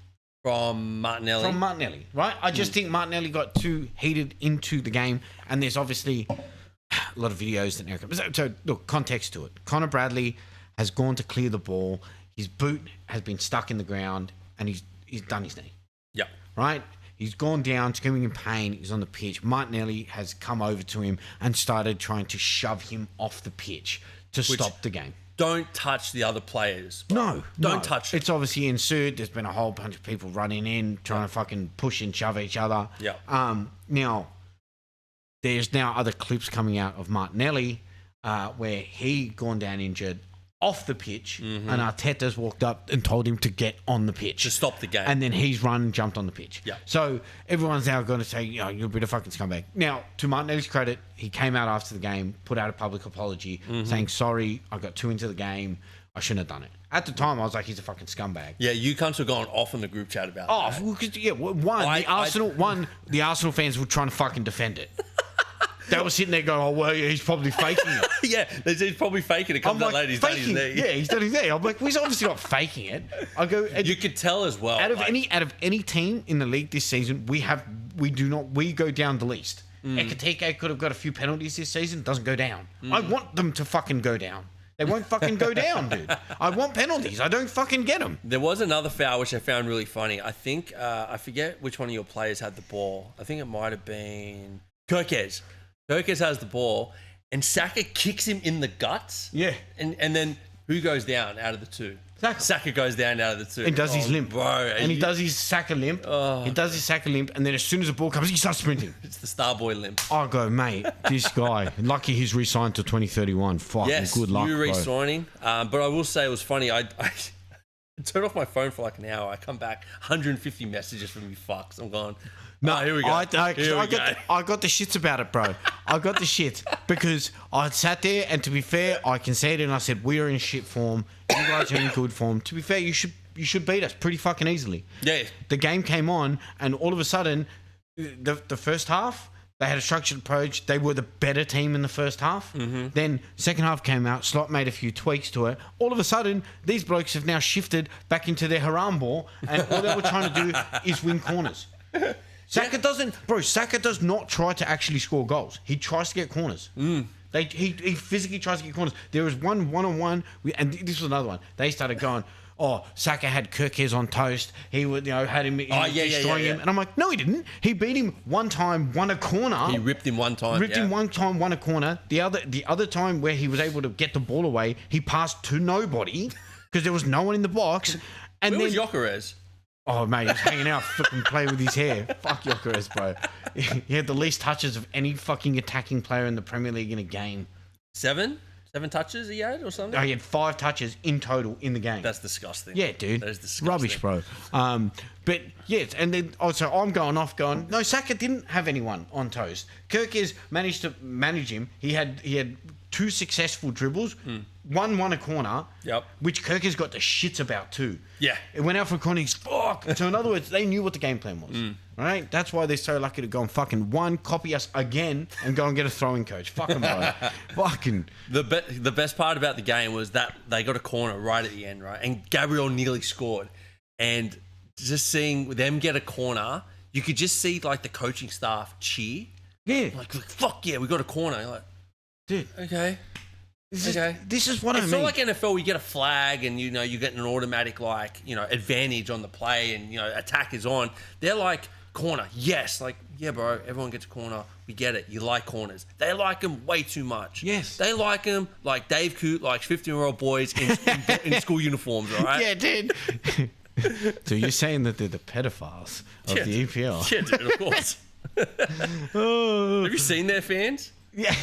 From Martinelli. Right? I just think Martinelli got too heated into the game, and there's obviously a lot of videos that so look, context to it. Connor Bradley has gone to clear the ball. His boot has been stuck in the ground, and he's done his knee. Yeah. Right? He's gone down, screaming in pain. He's on the pitch. Martinelli has come over to him and started trying to shove him off the pitch to stop the game. Don't touch the other players. No. Don't touch them. It's obviously ensued. There's been a whole bunch of people running in, trying to fucking push and shove each other. Yeah. Now, there's now other clips coming out of Martinelli where he gone down injured off the pitch, and Arteta's walked up and told him to get on the pitch. To stop the game. And then he's run and jumped on the pitch. Yeah. So everyone's now going to say, you're a bit of fucking scumbag. Now, to Martinelli's credit, he came out after the game, put out a public apology, saying, sorry, I got too into the game. I shouldn't have done it. At the time, I was like, he's a fucking scumbag. Yeah, you cunts were going off in the group chat about that. Well, the Arsenal fans were trying to fucking defend it. They were sitting there going, oh, well, yeah, he's probably faking it. Yeah, he's probably faking it. Comes out later, he's done his knee. Yeah, he's done his knee. I'm like, well, he's obviously not faking it. I go, you could tell as well. Out of any team in the league this season, we go down the least. Ekitike could have got a few penalties this season, doesn't go down. I want them to fucking go down. They won't fucking go down, dude. I want penalties. I don't fucking get them. There was another foul which I found really funny. I think, I forget which one of your players had the ball. I think it might have been Kirkes. Kirkes has the ball, and Saka kicks him in the guts. Yeah. And then who goes down out of the two? Saka goes down out of the two. And does his limp. Bro. And he does his Saka limp. He does his Saka limp, and then as soon as the ball comes, he starts sprinting. It's the Starboy limp. I go, mate, this guy, lucky he's re-signed to 2031. Fucking good luck, new bro. re-signing. But I will say it was funny. I turned off my phone for like an hour. I come back, 150 messages from you fucks. I'm going... No, here we go. I got the shits about it, bro. I got the shit because I sat there, and to be fair, I conceded and I said, we are in shit form. You guys are in good form. To be fair, you should beat us pretty fucking easily. Yeah. The game came on, and all of a sudden, the first half, they had a structured approach. They were the better team in the first half. Then second half came out. Slot made a few tweaks to it. All of a sudden, these blokes have now shifted back into their haram ball, and all they were trying to do is win corners. Saka does not try to actually score goals. He tries to get corners. He physically tries to get corners. There was one-on-one, and this was another one. They started going, Saka had Kirkes on toast. He would, had him destroying him. And I'm like, no, he didn't. He beat him one time, won a corner. He ripped him one time. Won a corner. The other time where he was able to get the ball away, he passed to nobody because there was no one in the box. And Where was Gyökeres? Oh, mate, he's hanging out, fucking playing with his hair. Fuck Gyökeres, bro. He had the least touches of any fucking attacking player in the Premier League in a game. 7 touches he had or something? Oh, he had 5 touches in total in the game. That's disgusting. Yeah, dude. That is disgusting. Rubbish, bro. But, yes, and then also I'm going off going, no, Saka didn't have anyone on toast. Kirkes managed to manage him. He had 2 successful dribbles. One won a corner, which Kirkes got the shits about too. Yeah. It went out for a corner, he's fuck. So in other words, they knew what the game plan was. Right? That's why they're so lucky to go and fucking copy us again and go and get a throwing coach. Fucking bro. Fucking. The best part about the game was that they got a corner right at the end, right? And Gabriel nearly scored. And just seeing them get a corner, you could just see like the coaching staff cheer. Yeah. Like fuck yeah, we got a corner. You're like, dude. Okay. This is what I mean. It's not like NFL. You get a flag, and you get an automatic advantage on the play, and attack is on. They're like corner, yes, yeah, bro. Everyone gets a corner. We get it. You like corners. They like them way too much. Yes, they like them like Dave Cootes, like 15-year-old boys in school uniforms. All right. Yeah, dude. So you're saying that they're the pedophiles of the EPL? Yeah, dude. Of course. Have you seen their fans? Yeah,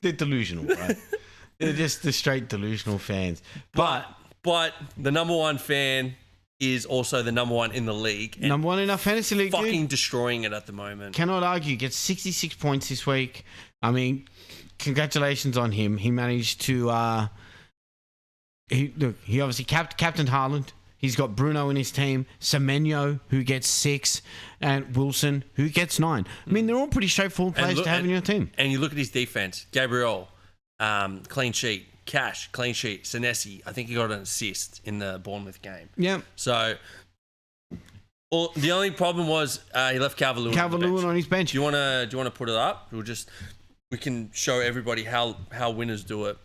they're delusional, right? They're just the straight delusional fans. But the number one fan is also the number one in the league. Number one in our fantasy league, fucking destroying it at the moment. Cannot argue. Gets 66 points this week. I mean, congratulations on him. He managed to. He obviously captained Haaland. He's got Bruno in his team, Semenyo, who gets 6, and Wilson, who gets 9. I mean, they're all pretty straightforward players to have in your team. And you look at his defense. Gabriel, clean sheet. Cash, clean sheet. Senesi, I think he got an assist in the Bournemouth game. Yeah. So, the only problem was he left Calvert-Lewin on his bench. Do you want to put it up? We can show everybody how winners do it.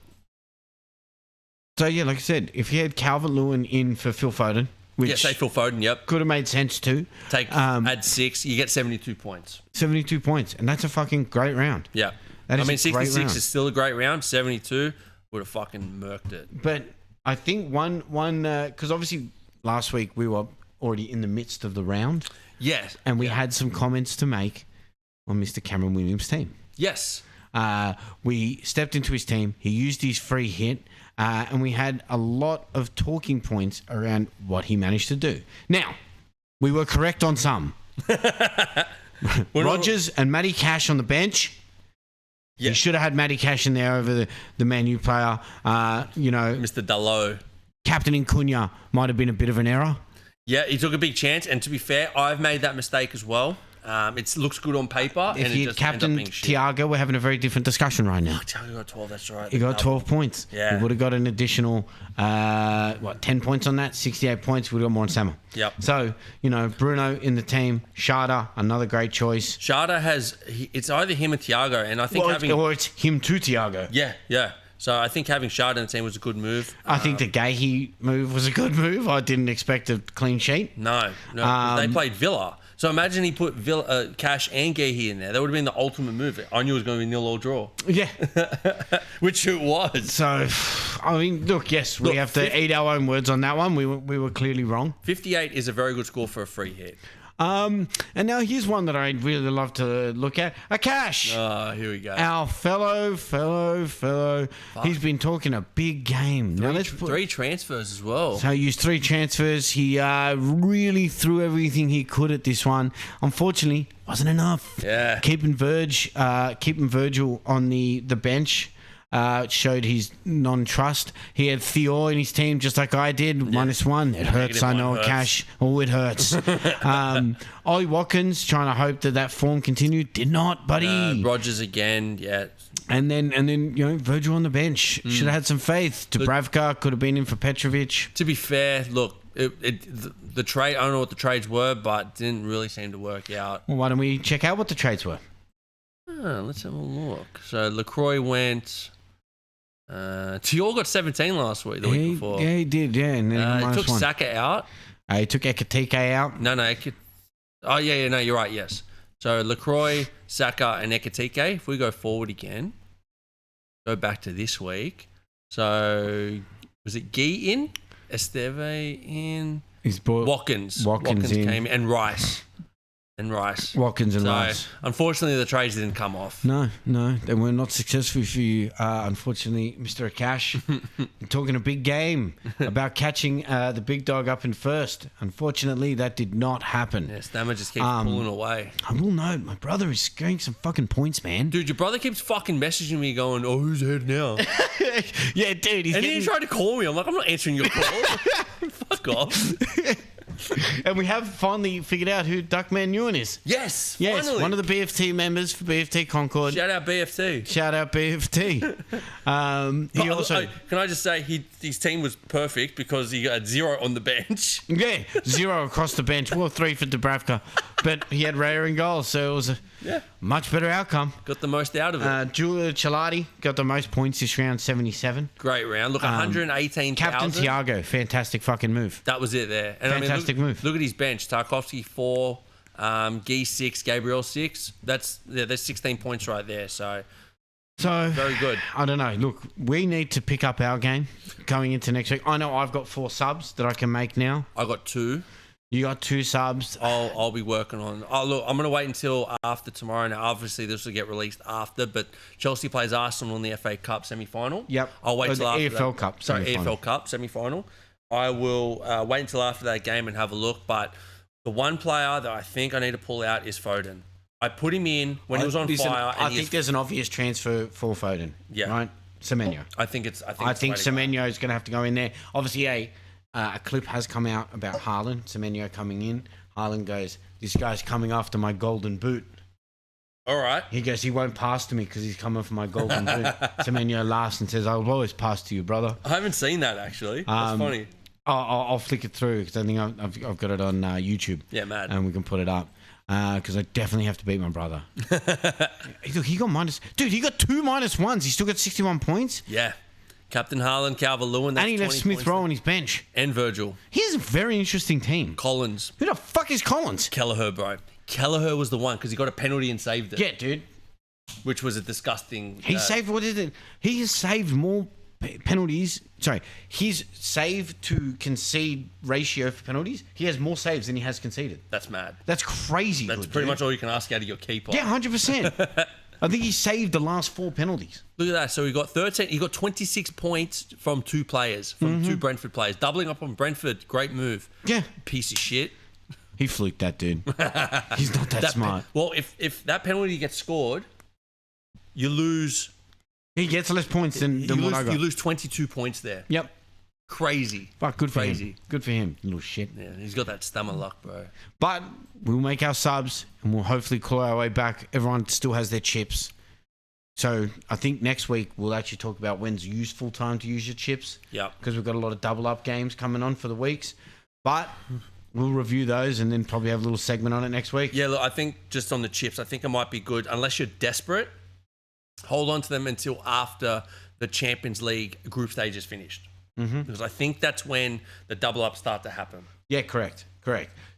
So, yeah, like I said, if you had Calvert-Lewin in for Phil Foden, which say Phil Foden, yep. Could have made sense too. Add 6, you get 72 points. 72 points, and that's a fucking great round. Yeah. 66 is still a great round. 72 would have fucking murked it. But I think one because obviously last week we were already in the midst of the round. Yes. And we had some comments to make on Mr. Cameron Williams' team. Yes. We stepped into his team. He used his free hit. And we had a lot of talking points around what he managed to do. Now, we were correct on some. Rodgers and Matty Cash on the bench. Yeah. He should have had Matty Cash in there over the Man U player. Mr. Dalot. Captaining Cunha might have been a bit of an error. Yeah, he took a big chance. And to be fair, I've made that mistake as well. It looks good on paper. If you captained Thiago, we're having a very different discussion right now. Thiago got 12, that's right. He got 12 points. Yeah. We would have got an additional, 10 points on that, 68 points. We would have got more on Sammer. Yep. So, Bruno in the team, Sharda, another great choice. Sharda it's either him or Thiago, and I think or it's him to Thiago. Yeah. So I think having Sharda in the team was a good move. I think the Gahey move was a good move. I didn't expect a clean sheet. No. They played Villa. So imagine he put Cash and Gahey in there. That would have been the ultimate move. I knew it was going to be 0-0 draw. Yeah. Which it was. So, I mean, we have to eat our own words on that one. We were clearly wrong. 58 is a very good score for a free hit. And now here's one that I'd really love to look at. Akash. Oh, here we go. Our fellow. Fuck. He's been talking a big game. Three transfers as well. So he used 3 transfers. He really threw everything he could at this one. Unfortunately, wasn't enough. Yeah. Keeping Virgil on the bench. Showed his non-trust. He had Theo in his team just like I did, -1. It hurts, I know, Cash. Oh, it hurts. Ollie Watkins trying to hope that form continued. Did not, buddy. Rodgers again, yeah. And then Virgil on the bench. Should have had some faith. Dubravka could have been in for Petrovic. To be fair, look, the trade, I don't know what the trades were, but didn't really seem to work out. Well, why don't we check out what the trades were? Let's have a look. So LaCroix went... Tior got 17 last week, the week before. Yeah, he did, yeah. And then he took Saka out. He took Ekatike out. No. No, you're right, yes. So LaCroix, Saka, and Ekatike. If we go forward again, go back to this week. So, was it Guy in? Esteve in? Watkins. Watkins in. Came in. And Rice. Watkins and Rice. Unfortunately, the trades didn't come off. No, they were not successful for you. Unfortunately, Mr. Akash, talking a big game about catching the big dog up in first. Unfortunately, that did not happen. Yeah, Stammer just keeps pulling away. I will note, my brother is getting some fucking points, man. Dude, your brother keeps fucking messaging me going, oh, who's ahead now? Yeah, dude. He tried to call me. I'm like, I'm not answering your call. Fuck off. And we have finally figured out who Duckman Ewan is. Yes, finally. One of the BFT members for BFT Concord. Shout out BFT. He also... Can I just say, his team was perfect because he got 0 on the bench. Yeah, 0 across the bench. Well, 3 for Dubravka. But he had Raya in goal, so it was a much better outcome. Got the most out of it. Giulio Celati got the most points this round, 77. Great round. Look, 118,000. Captain Thiago, fantastic fucking move. That was it there. And Fantastic move. Look at his bench. Tarkovsky 4, Guy 6, Gabriel 6. There's 16 points right there. So very good. I don't know. Look, we need to pick up our game going into next week. I know I've got 4 subs that I can make now. I got 2. You got 2 subs. I'll be working on. Oh, look, I'm going to wait until after tomorrow. Now, obviously, this will get released after, but Chelsea plays Arsenal in the FA Cup semi-final. Yep. I'll wait till after EFL that. Cup. Sorry, semi-final. EFL Cup semi-final. I will wait until after that game and have a look. But the one player that I think I need to pull out is Foden. I put him in when he was on fire. I think there's an obvious transfer for Foden. Yeah. Right? Semenyo. I think Semenyo is going to have to go in there. Obviously, a clip has come out about Haaland, Semenyo coming in. Haaland goes, "This guy's coming after my golden boot." All right. He goes, "He won't pass to me because he's coming for my golden boot." Semenyo laughs and says, "I'll always pass to you, brother." I haven't seen that, actually. That's funny. I'll flick it through because I think I've got it on YouTube. Yeah, mad. And we can put it up because I definitely have to beat my brother. Look, he got minus... Dude, he got 2 -1s. He still got 61 points. Yeah. Captain Haaland, Calvert-Lewin. And he left Smith Rowe on his bench. And Virgil. He has a very interesting team. Collins. Who the fuck is Collins? Kelleher, bro. Kelleher was the one because he got a penalty and saved it. Yeah, dude. Which was a disgusting... He saved... What is it? He has saved more penalties. Sorry. His save to concede ratio for penalties, he has more saves than he has conceded. That's mad. That's crazy. That's pretty much all you can ask out of your keeper. Yeah, 100%. I think he saved the last 4 penalties. Look at that. So he got 13. He got 26 points from 2 players, from 2 Brentford players, doubling up on Brentford. Great move. Yeah, Piece of shit. he fluked that dude. He's not that smart. Well, if that penalty gets scored, you lose. He gets less points than what I got. You lose 22 points there. Yep. Crazy. But good for Crazy. him. Good for him, little shit. Yeah, he's got that stamina luck, bro. But we'll make our subs and we'll hopefully claw our way back. Everyone still has their chips. So I think next week we'll actually talk about when's useful time to use your chips. Yeah. Because we've got a lot of double up games coming on for the weeks. But we'll review those and then probably have a little segment on it next week. Yeah, look, I think just on the chips, I think it might be good. Unless you're desperate, hold on to them until after the Champions League group stage is finished. Mm-hmm. Because I think that's when the double ups start to happen. Yeah, correct.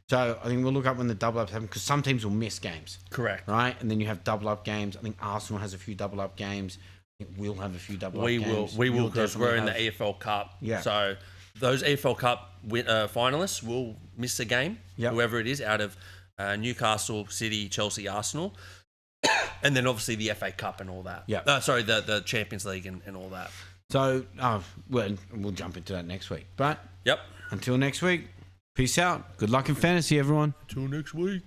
So I think we'll look up when the double ups happen because some teams will miss games. Correct. Right? And then you have double up games. I think Arsenal has a few double up games. I think we'll have a few double up games. We will because we're in the definitely EFL Cup. Yeah. So those EFL Cup finalists will miss a game, whoever it is, out of Newcastle, City, Chelsea, Arsenal. And then obviously the FA Cup and all that. Yeah. The Champions League and all that. So we'll jump into that next week. But Yep. until next week, peace out. Good luck in fantasy, everyone. Until next week.